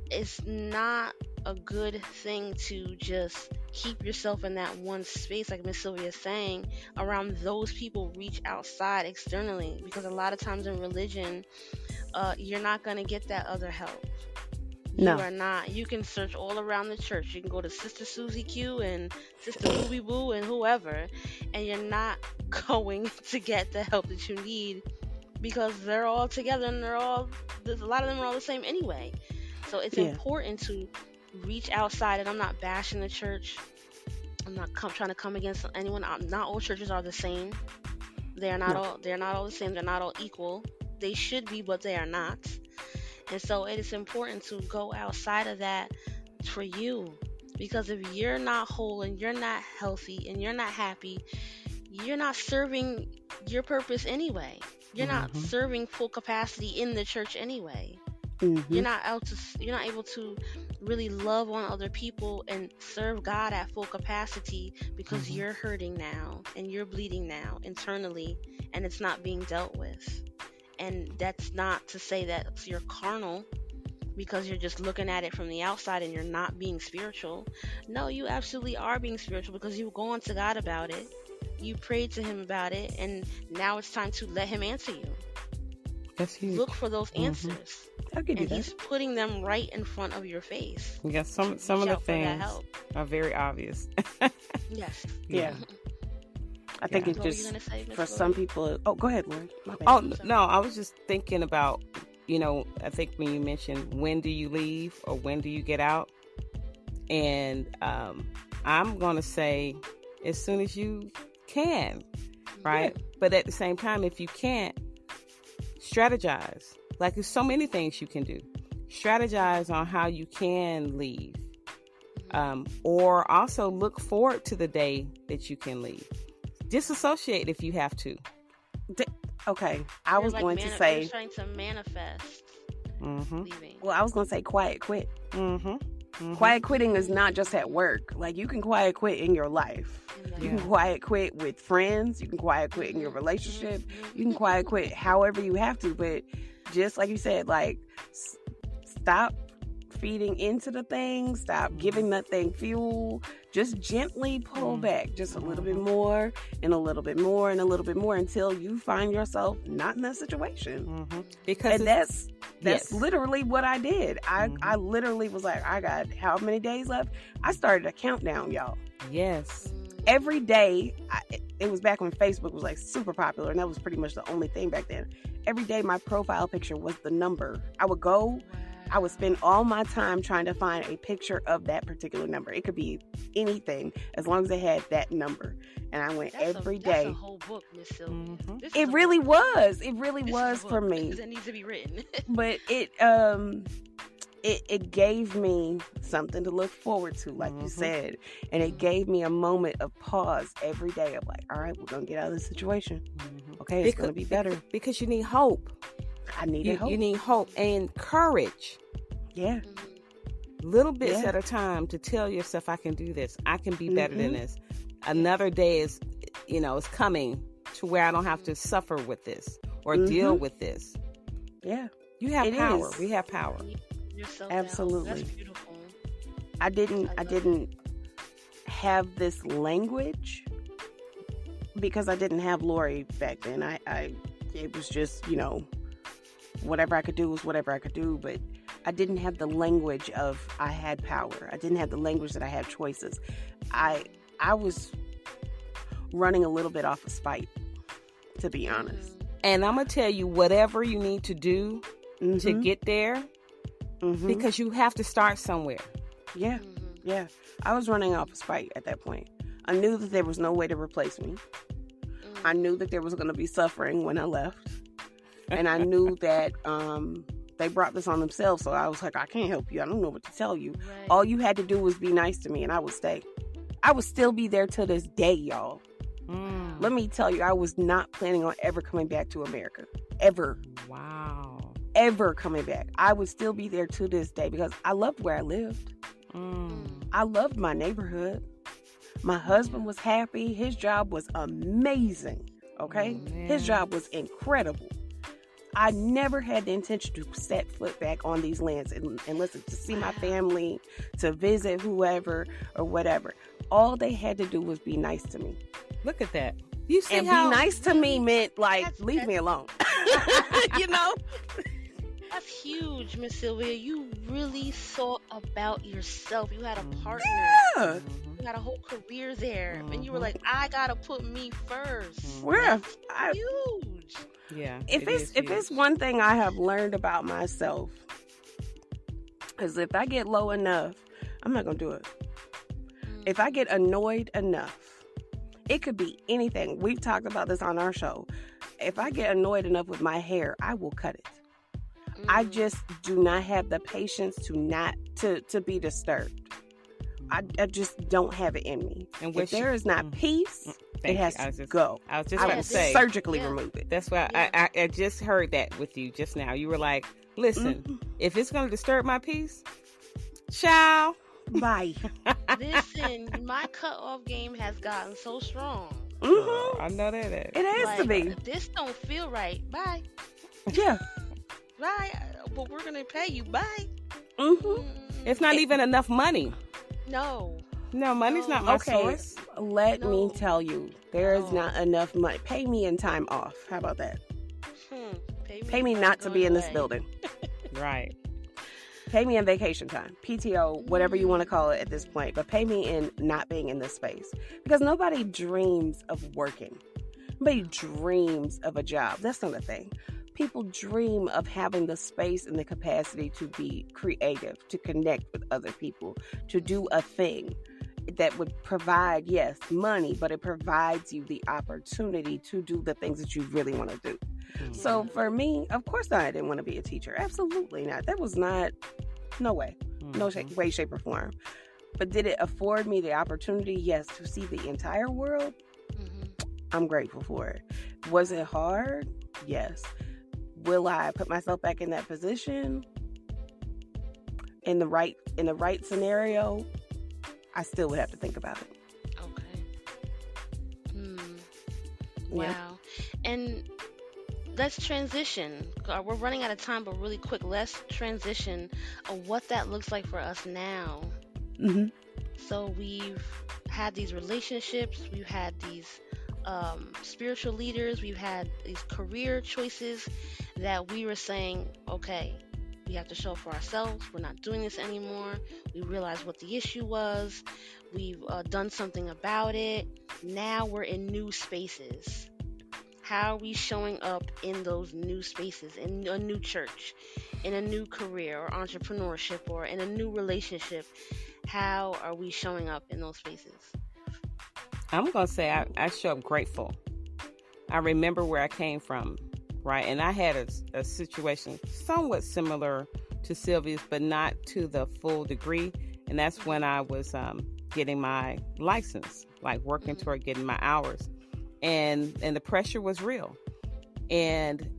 it's not a good thing to just keep yourself in that one space, like Miss Sylvia is saying, around those people. Reach outside externally, because a lot of times in religion, you're not going to get that other help. You are not. You can search all around the church. You can go to Sister Susie Q and Sister Booby Boo and whoever, and you're not going to get the help that you need, because they're all together and a lot of them are all the same anyway. So it's important to reach outside. And I'm not bashing the church. I'm not trying to come against anyone. Not all churches are the same. They're not all the same. They're not all equal. They should be, but they are not. And so it is important to go outside of that for you, because if you're not whole and you're not healthy and you're not happy, you're not serving your purpose anyway. You're not serving full capacity in the church anyway. You're not able to really love on other people and serve God at full capacity, because you're hurting now and you're bleeding now internally, and it's not being dealt with. And that's not to say that you're carnal because you're just looking at it from the outside and you're not being spiritual. No, you absolutely are being spiritual, because you go on to God about it. You prayed to him about it, and now it's time to let him answer you. That's huge. Look for those answers. I'll give you and that. he's putting them right in front of your face. Yeah, some of the things are very obvious. Yes. Yeah. I think it's just for some people. Oh, go ahead, Lauren. Oh, no, I was just thinking about, I think when you mentioned when do you leave or when do you get out, and I'm going to say as soon as you can, right? Yeah. But at the same time, if you can't, strategize. Like, there's so many things you can do. Strategize on how you can leave, or also look forward to the day that you can leave. Disassociate if you have to. Okay, I was going to say you're trying to manifest leaving. Well, I was going to say quiet quit. Quiet quitting is not just at work. Like, you can quiet quit in your life. You can quiet quit with friends. You can quiet quit in your relationship. You can quiet quit however you have to. But just like you said, like, stop feeding into the thing. Stop giving that thing fuel. Just gently pull back just a little bit more and a little bit more and a little bit more until you find yourself not in that situation. Because that's literally what I did. I literally was like, I got how many days left? I started a countdown, y'all. Yes. Every day, it was back when Facebook was like super popular, and that was pretty much the only thing back then. Every day, my profile picture was the number. I would spend all my time trying to find a picture of that particular number. It could be anything, as long as it had that number. And I went every day. That's a whole book, Miss Sylvia. It really was. It really was for me. It needs to be written. But it gave me something to look forward to, like you said. And it gave me a moment of pause every day of like, all right, we're going to get out of this situation. Okay, it's going to be better. Because you need hope. I needed hope. You need hope and courage. Yeah. Little bits at a time to tell yourself, I can do this. I can be better than this. Another day is, is coming to where I don't have to suffer with this or deal with this. Yeah. You have power. We have power. Absolutely. That's beautiful. I didn't have this language because I didn't have Lori back then. It was just, whatever I could do was whatever I could do, but I didn't have the language of I had power. I didn't have the language that I had choices. I was running a little bit off of spite, to be honest. And I'm going to tell you, whatever you need to do to get there, because you have to start somewhere. Yeah, yeah. I was running off of spite at that point. I knew that there was no way to replace me. I knew that there was going to be suffering when I left. And I knew that they brought this on themselves. So I was like, I can't help you. I don't know what to tell you. Right. All you had to do was be nice to me and I would stay. I would still be there to this day, y'all. Let me tell you, I was not planning on ever coming back to America. Ever. Wow. Ever coming back. I would still be there to this day because I loved where I lived. I loved my neighborhood. My husband was happy. His job was amazing. Okay? His job was incredible. I never had the intention to set foot back on these lands and listen, to see my family, to visit whoever or whatever. All they had to do was be nice to me. Look at that. You see And how be nice to me meant, like, leave me alone. You know? That's huge, Miss Sylvia. You really thought about yourself. You had a partner. Yeah. You had a whole career there. And you were like, I gotta put me first. Where? Huge. Yeah. If it's one thing I have learned about myself, is if I get low enough, I'm not gonna do it. If I get annoyed enough, it could be anything. We've talked about this on our show. If I get annoyed enough with my hair, I will cut it. I just do not have the patience to be disturbed. I just don't have it in me. And if there is not peace, it has to go. I was just about to say, surgically remove it. That's why I just heard that with you just now. You were like, listen, if it's going to disturb my peace, ciao. Bye. Listen, my cutoff game has gotten so strong. I know that. It has to be. This don't feel right. Bye. Yeah. Right. But we're gonna pay you. Bye. It's not even enough money. No. No, money's not my source. Let me tell you, there is not enough money. Pay me in time off. How about that? Pay me not to be in this building. Right. Pay me in vacation time, PTO, whatever you want to call it at this point, but pay me in not being in this space. Because nobody dreams of working. Nobody dreams of a job. That's not a thing. People dream of having the space and the capacity to be creative, to connect with other people, to do a thing that would provide, yes, money, but it provides you the opportunity to do the things that you really want to do. So for me, of course I didn't want to be a teacher. Absolutely not. That was not, no way. No way, shape, or form. But did it afford me the opportunity? Yes, to see the entire world? I'm grateful for it. Was it hard? Yes. Will I put myself back in that position? In the right scenario? I still would have to think about it. Okay. Wow. And let's transition. We're running out of time, but really quick, let's transition of what that looks like for us now. So we've had these relationships, we've had these spiritual leaders, we've had these career choices that we were saying, okay, we have to show up for ourselves. We're not doing this anymore. We realized what the issue was. We've done something about it. Now we're in new spaces. How are we showing up in those new spaces, in a new church, in a new career or entrepreneurship, or in a new relationship? How are we showing up in those spaces? I'm going to say I show up grateful. I remember where I came from, right? And I had a situation somewhat similar to Sylvia's, but not to the full degree. And that's when I was getting my license, like working toward getting my hours. And the pressure was real. And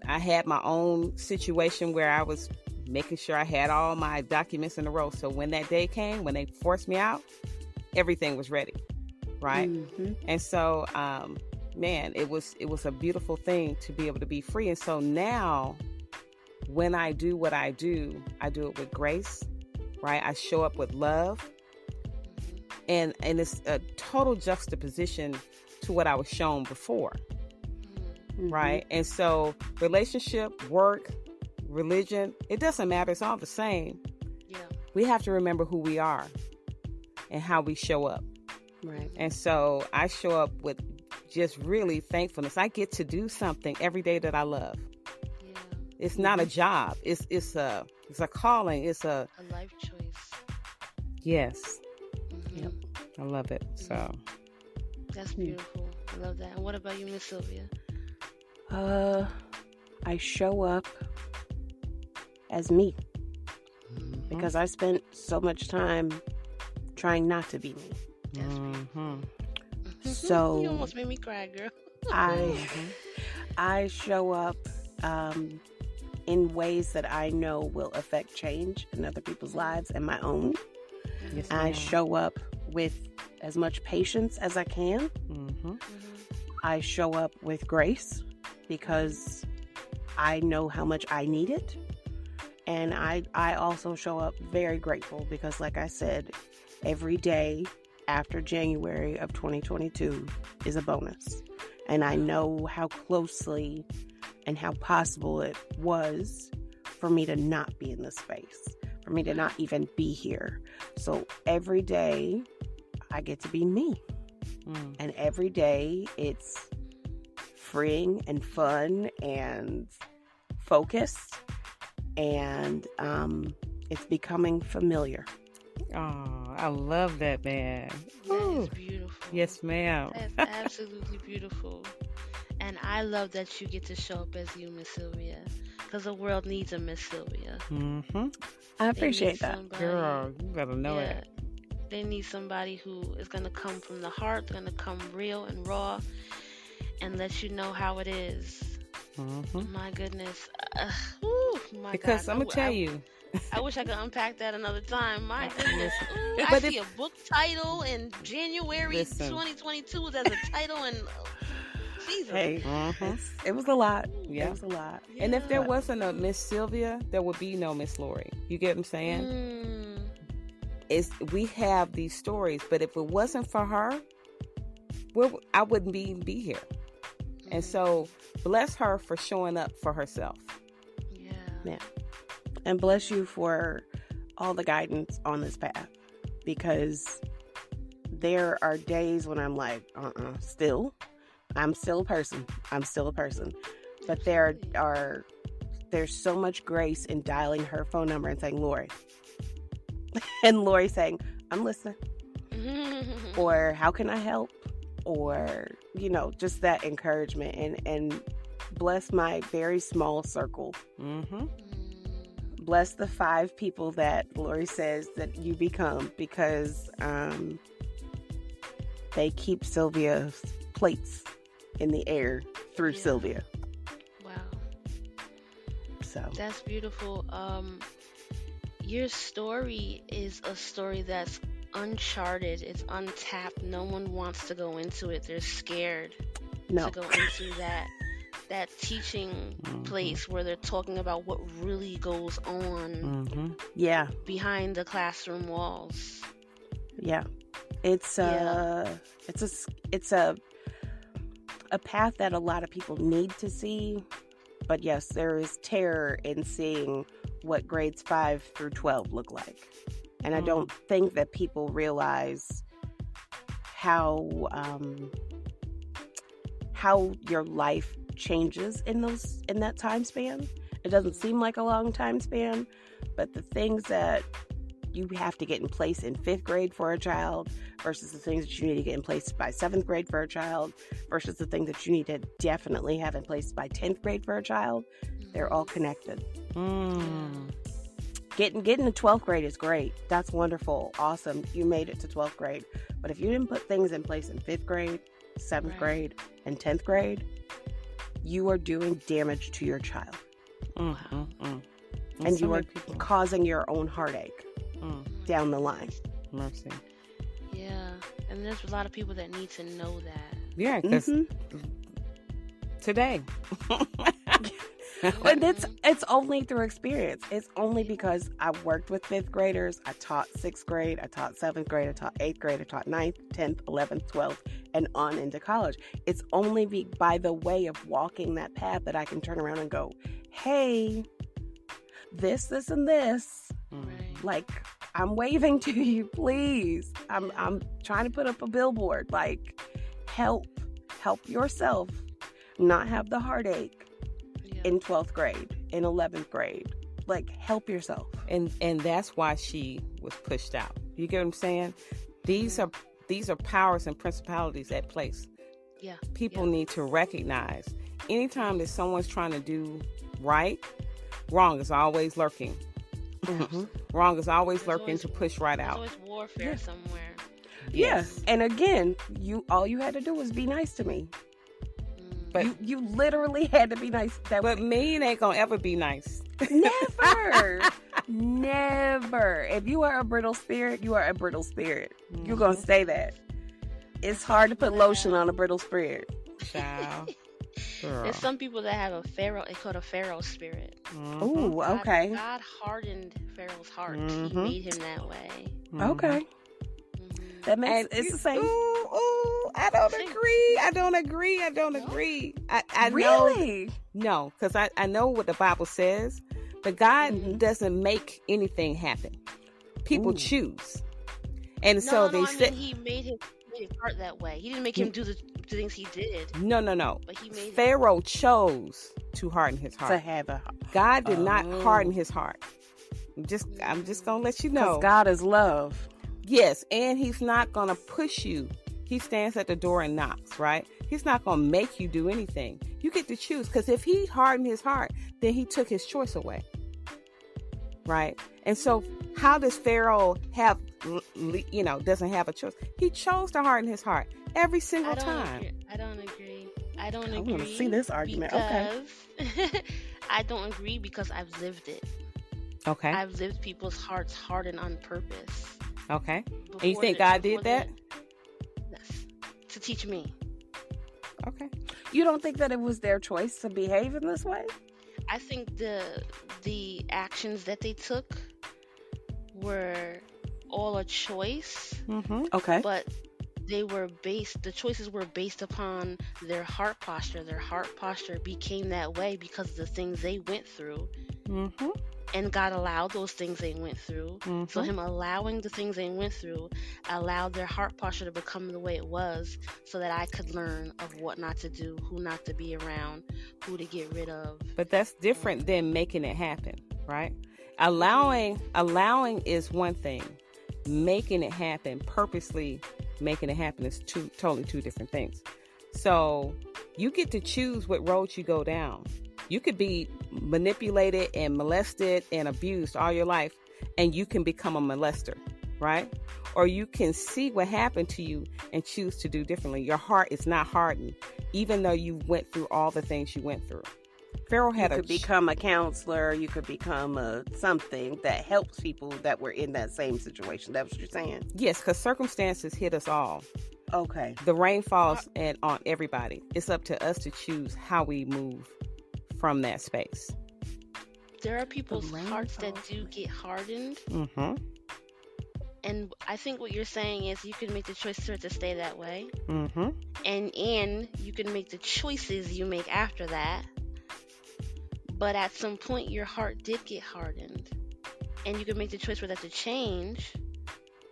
I had my own situation where I was making sure I had all my documents in a row. So when that day came, when they forced me out, everything was ready. Right. And so, man, it was a beautiful thing to be able to be free. And so now when I do what I do it with grace, right? I show up with love, and it's a total juxtaposition to what I was shown before. Right. And so relationship, work, religion, it doesn't matter. It's all the same. Yeah. We have to remember who we are and how we show up. Right. And so I show up with just really thankfulness. I get to do something every day that I love. Yeah. It's not a job. It's a calling. It's a life choice. Yes. Mm-hmm. Yep. I love it. So that's beautiful. I love that. And what about you, Miss Sylvia? I show up as me because I spent so much time trying not to be me. That's So you almost made me cry, girl. I show up in ways that I know will affect change in other people's lives and my own. Yes, I show up with as much patience as I can. I show up with grace because I know how much I need it. And I also show up very grateful because, like I said, every day after January of 2022 is a bonus. And I know how closely and how possible it was for me to not be in this space, for me to not even be here. So every day I get to be me. And every day it's freeing and fun and focused, and it's becoming familiar. Oh, I love that, man. That is beautiful. Yes, ma'am. That's absolutely beautiful. And I love that you get to show up as you, Miss Sylvia, because the world needs a Miss Sylvia. I appreciate that. Girl, you better know it. They need somebody who is going to come from the heart, going to come real and raw, and let you know how it is. My goodness. Because I'm going to tell you. I wish I could unpack that another time. My goodness. Ooh, But I see a book title in January 2022 as a title, and Jesus. Hey, it was a lot. Yeah. It was a lot. Yeah. And if there wasn't a Miss Sylvia, there would be no Miss Lori. You get what I'm saying? We have these stories, but if it wasn't for her, I wouldn't be here. And so bless her for showing up for herself. Yeah. And bless you for all the guidance on this path, because there are days when I'm like, I'm still a person. But there's so much grace in dialing her phone number and saying, Lori. And Lori saying, I'm listening. Or how can I help? Or, just that encouragement, and bless my very small circle. Bless the 5 people that Lori says that you become, because they keep Sylvia's plates in the air through Sylvia. Wow. So that's beautiful. Your story is a story that's uncharted. It's untapped. No one wants to go into it. They're scared to go into that teaching place where they're talking about what really goes on behind the classroom walls. It's a path that a lot of people need to see, but yes, there is terror in seeing what grades 5 through 12 look like. And I don't think that people realize how your life changes in that time span. It doesn't seem like a long time span, but the things that you have to get in place in 5th grade for a child versus the things that you need to get in place by 7th grade for a child versus the things that you need to definitely have in place by 10th grade for a child, they're all connected. Getting to 12th grade is great. That's wonderful. Awesome. You made it to 12th grade. But if you didn't put things in place in 5th grade, 7th grade, and 10th grade, you are doing damage to your child. And you are causing your own heartache down the line. Mercy. Yeah. And there's a lot of people that need to know that. Yeah, because today. And it's only through experience. It's only because I worked with 5th graders. I taught 6th grade. I taught 7th grade. I taught 8th grade. I taught 9th, 10th, 11th, 12th, and on into college. It's only by the way of walking that path that I can turn around and go, hey, this, and this. Right. Like, I'm waving to you, please. I'm trying to put up a billboard. Like, help yourself not have the heartache Yeah. in 12th grade, in 11th grade. Like, help yourself. And that's why she was pushed out. You get what I'm saying? These are powers and principalities at place. Yeah. People need to recognize anytime that someone's trying to do right, wrong is always lurking. Mm-hmm. Wrong is always There's lurking always- to push right There's out. always warfare somewhere. Yes. Yeah. And again, all you had to do was be nice to me. Mm. But You literally had to be nice. but mean ain't gonna ever be nice. Never. Never. If you are a brittle spirit, you are a brittle spirit. You're going to say that. It's hard to put lotion on a brittle spirit. Child. Girl. There's some people that have a pharaoh. It's called a pharaoh spirit. Mhm. Ooh, okay. God hardened Pharaoh's heart. He Mhm. made him that way. Mhm. Okay. Mhm. That makes And it's the same. Ooh, I don't agree. I don't agree. I know. Really? No, because I know what the Bible says, but God Mhm. doesn't make anything happen. People Ooh. choose. And so they I said, mean, he made his heart that way. He didn't make him do the things he did, no. but he made Pharaoh chose to harden his To heart. have a God did not Oh. harden his heart. I'm just gonna let you know. because God is love. Yes, and he's not gonna push you. He stands at the door and knocks, right? He's not gonna make you do anything. You get to choose, because if he hardened his heart, then he took his choice away, right? And so, how does Pharaoh have, doesn't have a choice? He chose to harden his heart every single time. I don't agree. I don't I agree. wanna see this argument. Okay. Because I don't agree because I've lived it. Okay, I've lived people's hearts hardened on purpose. okay. And you Before think the- God before did that? Yes. To teach me. Okay. You don't think that it was their choice to behave in this way? I think the actions that they took were all a choice, Mm-hmm. Okay. but the choices were based upon their heart posture. Their heart posture became that way because of the things they went through, Mm-hmm. and God allowed those things they went through. So Mm-hmm. him allowing the things they went through allowed their heart posture to become the way it was, so that I could learn of what not to do, who not to be around, who to get rid of. But that's different than making it happen, right? Allowing is one thing. Making it happen, purposely making it happen, is totally two different things. So you get to choose what road you go down. You could be manipulated and molested and abused all your life, and you can become a molester, right? Or you can see what happened to you and choose to do differently. Your heart is not hardened, even though you went through all the things you went through. Pharaoh You had could become a counselor. You could become something that helps people that were in that same situation. That's what you're saying? Yes, because circumstances hit us all. Okay. The rain falls on everybody. It's up to us to choose how we move from that space. There are people's rain hearts that falls do on get hardened, Mm-hmm. and I think what you're saying is you can make the choice for it to stay that way, Mm-hmm. and you can make the choices you make after that. But at some point, your heart did get hardened, and you can make the choice for that to change,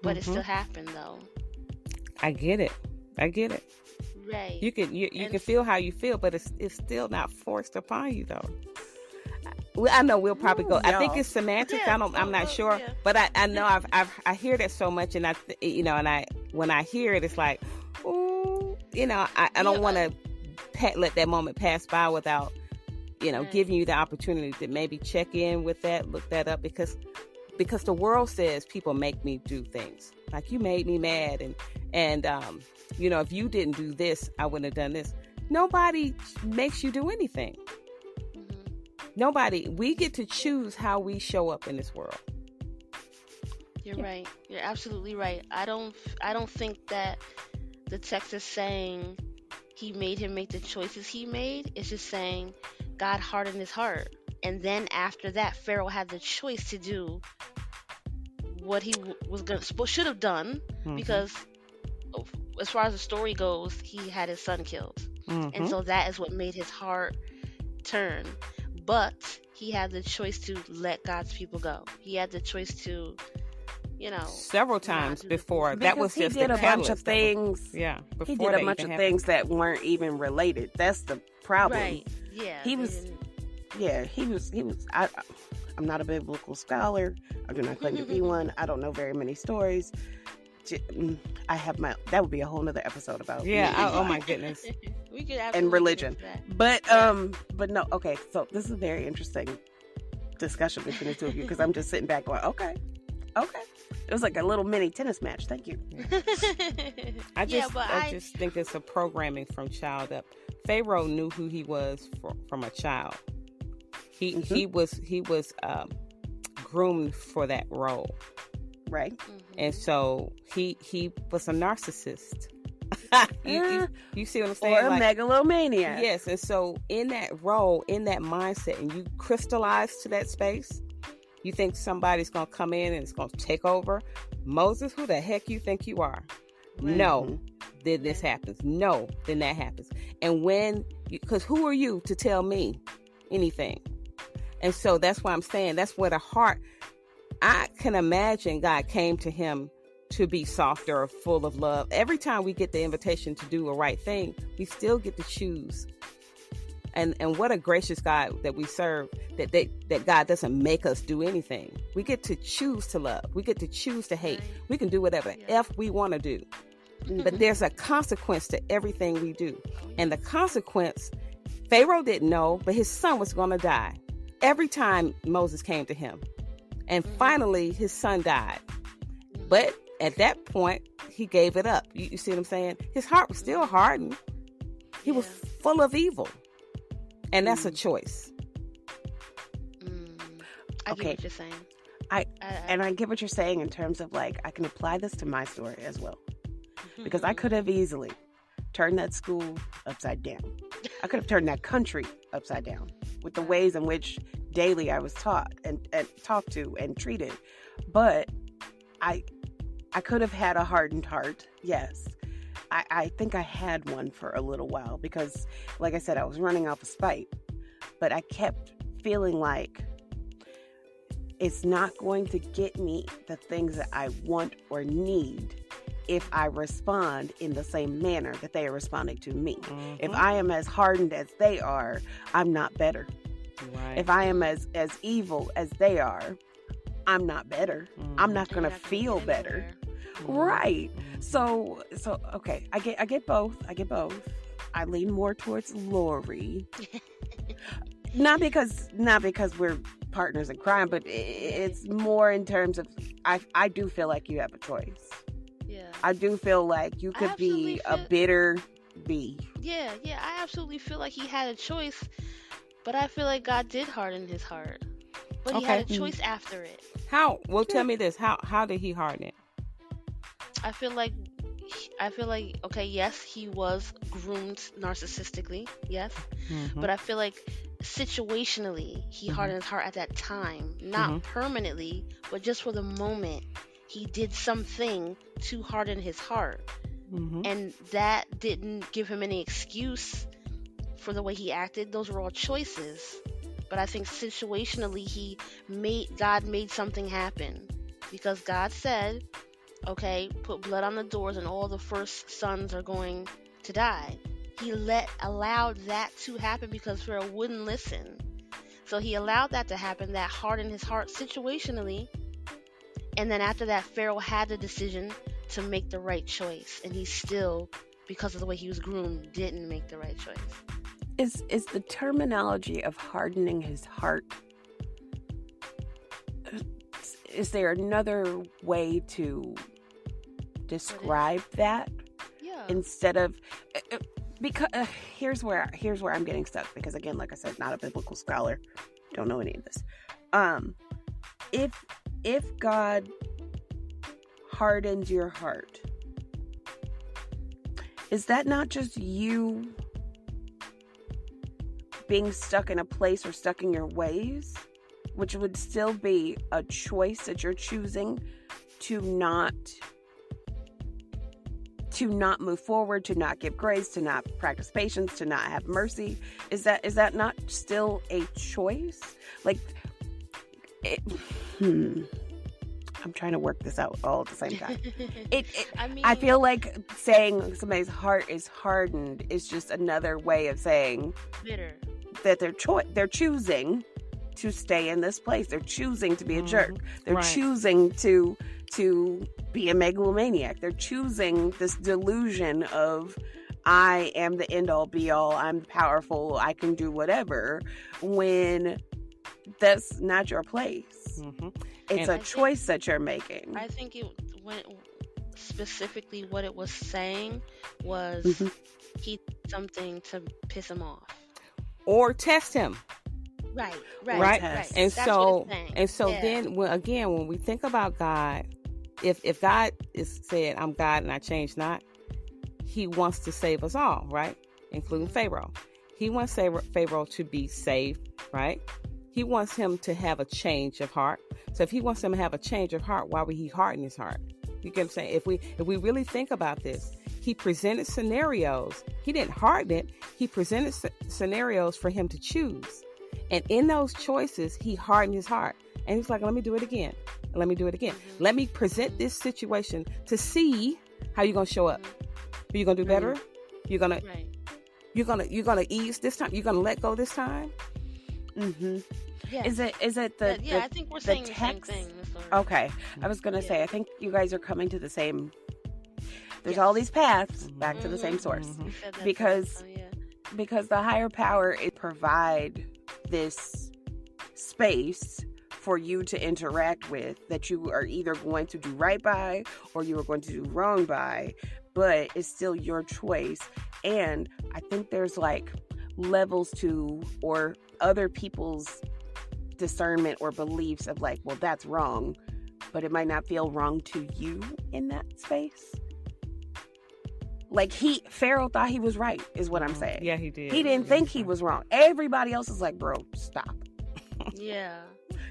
but it Mhm. still happened though. I get it. Right. You And- can feel how you feel, but it's still not forced upon you though. Well, I know we'll probably go. I think y'all. it's semantic. Yeah, I'm not sure, yeah. but I know I hear that so much, and when I hear it, it's like, ooh, I don't Yeah, want to let that moment pass by without Right. giving you the opportunity to maybe check in with that, look that up, because the world says people make me do things, like you made me mad, and if you didn't do this, I wouldn't have done this. Nobody makes you do anything. Mhm. Nobody. We get to choose how we show up in this world. You're right. You're absolutely right. I don't think that the text is saying he made him make the choices he made. It's just saying God hardened his heart, and then after that, Pharaoh had the choice to do what he should have done, Mhm. because as far as the story goes, he had his son killed, Mhm. and so that is what made his heart turn. But he had the choice to let God's people go. He had the choice to, several times before. Because That was he just did the a bunch of catalyst. things. Before He did a bunch of things that weren't even related. That's the problem. Right. Yeah. He was. Yeah, he was. I'm not a biblical scholar. I do not claim to be one. I don't know very many stories. I have that would be a whole nother episode about oh my goodness. We could and religion. Get that. But no, okay, so this is a very interesting discussion between the two of you, because I'm just sitting back going, okay. It was like a little mini tennis match. Thank you. I just think it's a programming from child up. Pharaoh knew who he was from a child. He was groomed for that role. Right. And so he was a narcissist. you see what I'm saying? Or a megalomania. Yes. And so in that role, in that mindset, and you crystallize to that space, you think somebody's going to come in and it's going to take over. Moses, who the heck you think you are? Right. No. Then this happens. No. Then that happens. And because who are you to tell me anything? And so that's why I'm saying that's where the heart, I can imagine God came to him to be softer or full of love. Every time we get the invitation to do a right thing, we still get to choose. And what a gracious God that we serve, that God doesn't make us do anything. We get to choose to love. We get to choose to hate. We can do whatever F we want to do. But there's a consequence to everything we do. And the consequence, Pharaoh didn't know, but his son was going to die. Every time Moses came to him. And finally, his son died. But at that point, he gave it up. You see what I'm saying? His heart was still hardened. He was full of evil. And that's a choice. I get what you're saying. I get what you're saying in terms of like, I can apply this to my story as well. Because I could have easily turned that school upside down. I could have turned that country upside down with the ways in which daily I was taught and talked to and treated. But I could have had a hardened heart. Yes. I think I had one for a little while because, like I said, I was running off of spite. But I kept feeling like it's not going to get me the things that I want or need if I respond in the same manner that they are responding to me. If I am as hardened as they are, I'm not better. Right. If I am as evil as they are, I'm not better. I'm not going to feel better. Right. So okay, I get both. I lean more towards Lori. not because we're partners in crime, but it's more in terms of I do feel like you have a choice. Yeah. I do feel like you could be a bitter bee. Yeah, I absolutely feel like he had a choice, but I feel like God did harden his heart. But he had a choice after it. How? Well, tell me this. How did he harden it? I feel like, okay, yes, he was groomed narcissistically, yes. But I feel like situationally, he hardened his heart at that time. Not permanently, but just for the moment. He did something to harden his heart. And that didn't give him any excuse for the way he acted. Those were all choices. But I think situationally, God made something happen. Because God said, okay, put blood on the doors and all the first sons are going to die. He allowed that to happen because Pharaoh wouldn't listen. So he allowed that to happen, that hardened his heart situationally. And then after that, Pharaoh had the decision to make the right choice. And he still, because of the way he was groomed, didn't make the right choice. Is the terminology of hardening his heart, is there another way to describe that? Yeah. Instead of, because here's where I'm getting stuck. Because again, like I said, not a biblical scholar, don't know any of this. If God hardens your heart, is that not just you being stuck in a place or stuck in your ways, which would still be a choice that you're choosing to not to not move forward, to not give grace, to not practice patience, to not have mercy? Is that not still a choice? Like, I'm trying to work this out all at the same time. I feel like saying somebody's heart is hardened is just another way of saying bitter. That they're choosing to stay in this place. They're choosing to be a jerk. They're choosing to be a megalomaniac. They're choosing this delusion of, I am the end all be all, I'm powerful, I can do whatever, when that's not your place. It's a choice that you're making. I think specifically what it was saying was he did something to piss him off. Or test him. Right. And that's so, yeah. Then when we think about God, if God is said, I'm God and I change not, he wants to save us all, right? Including Pharaoh. He wants Pharaoh to be saved, right? He wants him to have a change of heart. So if he wants him to have a change of heart, why would he harden his heart? You get what I'm saying? If we really think about this, he presented scenarios. He didn't harden it. He presented scenarios for him to choose. And in those choices, he hardened his heart. And he's like, let me do it again. Let me do it again. Let me present this situation to see how you're going to show up. Are you going to do better? You're going to ease this time? You're going to let go this time? Yeah. Is it the I think we're saying the same thing. Okay. I was going to say, I think you guys are coming to the same. There's all these paths back to the same source. Because the higher power, it provide this space for you to interact with that you are either going to do right by or you are going to do wrong by, but it's still your choice. And I think there's like levels to, or other people's discernment or beliefs of like, well, that's wrong, but it might not feel wrong to you in that space. Like Pharaoh thought he was right, is what I'm saying. Yeah, he did. He didn't think he was wrong. Everybody else is like, bro, stop. Yeah.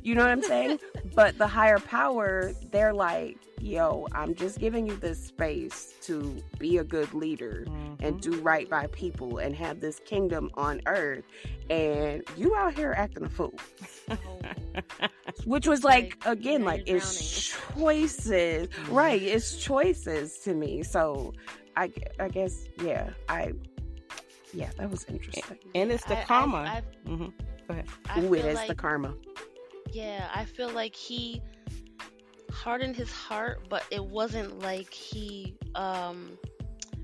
You know what I'm saying? But the higher power, they're like, yo, I'm just giving you this space to be a good leader and do right by people and have this kingdom on earth. And you out here acting a fool. Which was like, again, like, it's choices. Right. It's choices to me. So I guess, that was interesting. And it's the karma. Go ahead. It is the karma. Yeah, I feel like he hardened his heart, but it wasn't like he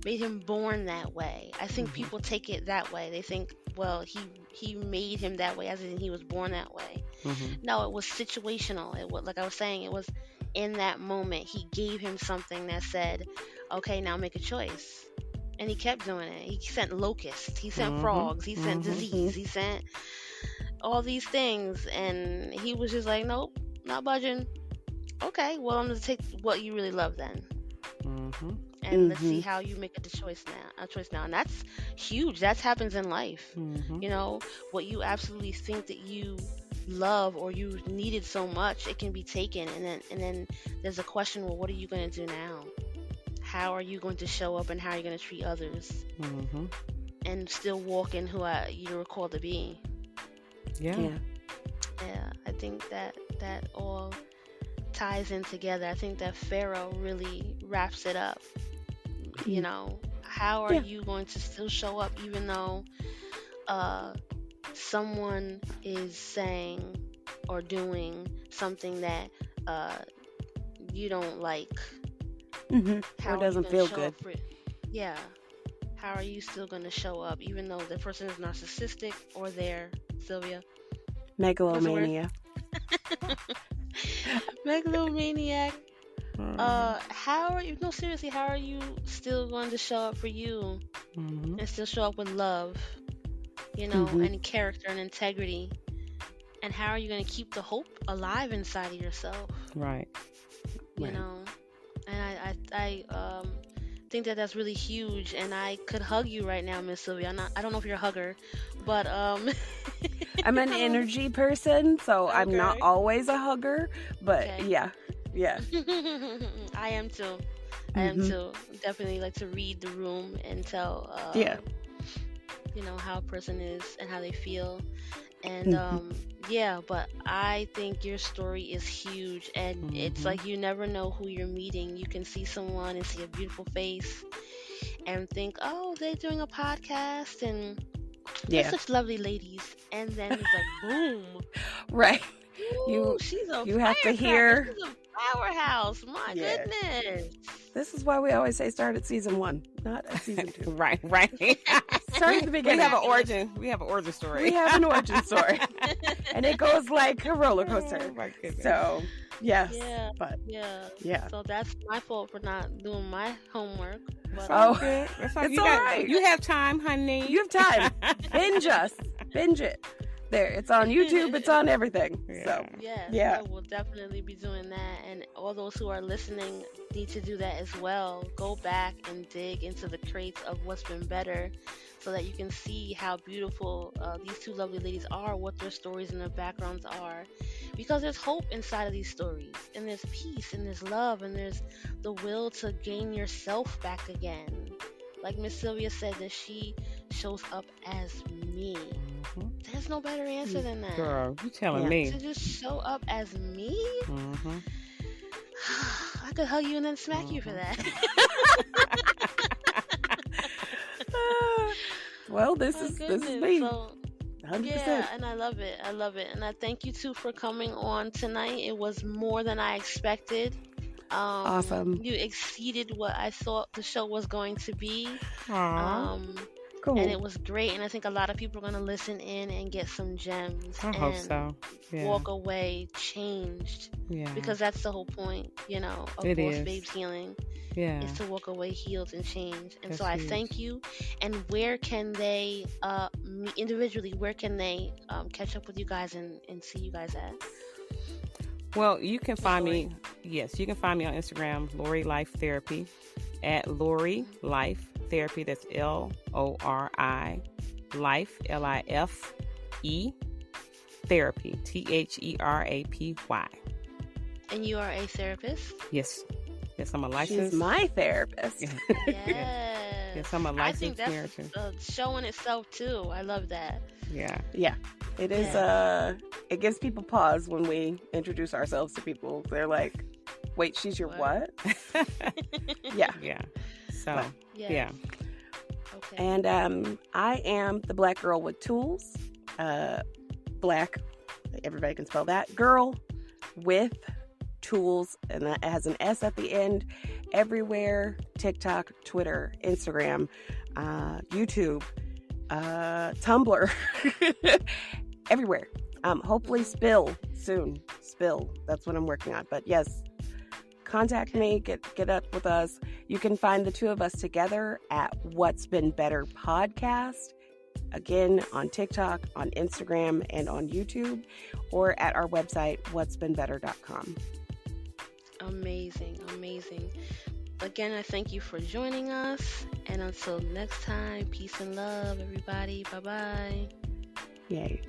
made him born that way. I think people take it that way. They think, well, he made him that way, as in he was born that way. No, it was situational. It was, like I was saying, it was in that moment. He gave him something that said, okay, now make a choice. And he kept doing it. He sent locusts. He sent frogs. He sent disease. He sent all these things. And he was just like, nope, not budging. Okay, well, I'm going to take what you really love then. And let's see how you make a choice now. And that's huge. That happens in life. You know, what you absolutely think that you love or you needed so much, it can be taken. And then there's a question, well, what are you going to do now? How are you going to show up and how are you going to treat others? And still walk in who you were called to be. Yeah, I think that all ties in together. I think that Pharaoh really wraps it up. You know, how are you going to still show up even though someone is saying or doing something that you don't like? How or doesn't feel good. How are you still going to show up even though the person is narcissistic or they're, Sylvia? Megalomania. Megalomaniac. How are you? No, seriously, how are you still going to show up for you and still show up with love, you know, and character and integrity? And how are you going to keep the hope alive inside of yourself? Right. You know, and I think that that's really huge. And I could hug you right now, Miss Sylvia. I don't know if you're a hugger, but I'm an energy person, so I'm not always a hugger. But yeah. I am too. I am too. Definitely like to read the room and tell, how a person is and how they feel. And but I think your story is huge, and it's like you never know who you're meeting. You can see someone and see a beautiful face and think, oh, they're doing a podcast and they're such lovely ladies, and then it's like boom, right. ooh, she's a you have to firecracker. hear. She's a powerhouse. My goodness. This is why we always say start at season 1, not at season 2. Right. Start at the beginning. We have an origin. We have an origin story. We have an origin story, and it goes like a roller coaster. Oh, my goodness. So yes, yeah. So that's my fault for not doing my homework. But, That's it's all right. You have time, honey. You have time. Binge it. There, it's on YouTube. It's on everything. So I will definitely be doing that, and all those who are listening need to do that as well. Go back and dig into the crates of What's Been Better, so that you can see how beautiful these two lovely ladies are, what their stories and their backgrounds are, because there's hope inside of these stories, and there's peace, and there's love, and there's the will to gain yourself back again. Like Miss Sylvia said, that she shows up as me. There's no better answer than that. Girl, you telling me. To just show up as me? I could hug you and then smack you for that. Well, this is me. So, 100%. yeah, and I love it. And I thank you too for coming on tonight. It was more than I expected. Awesome. You exceeded what I thought the show was going to be. Cool. And it was great, and I think a lot of people are going to listen in and get some gems. I hope so. Yeah. Walk away changed. Yeah. Because that's the whole point, of Boss Babes Healing. Yeah. Is to walk away healed and changed. And That's so I huge. thank you. And where can they, individually, where can they catch up with you guys and see you guys at? Well, you can find me. Yes, you can find me on Instagram, Lori Life Therapy, at Lori Life Therapy. That's LORI Life LIFE Therapy THERAPY. And you are a therapist? Yes, I'm a licensed. She's my therapist. Yes, I'm a licensed I think that's showing itself too. I love that. Yeah. It is. It gives people pause when we introduce ourselves to people. They're like, "Wait, she's your what?" Yeah. So yeah. Okay. And I am the Black girl with tools. Black, everybody can spell that. Girl with tools, and that has an S at the end. Everywhere: TikTok, Twitter, Instagram, YouTube, Tumblr, everywhere. Hopefully Spill soon. Spill. That's what I'm working on. But yes, contact me, get up with us. You can find the two of us together at What's Been Better Podcast. Again, on TikTok, on Instagram, and on YouTube, or at our website, what'sbeenbetter.com. Amazing. Again, I thank you for joining us. And until next time, peace and love, everybody. Bye-bye. Yay.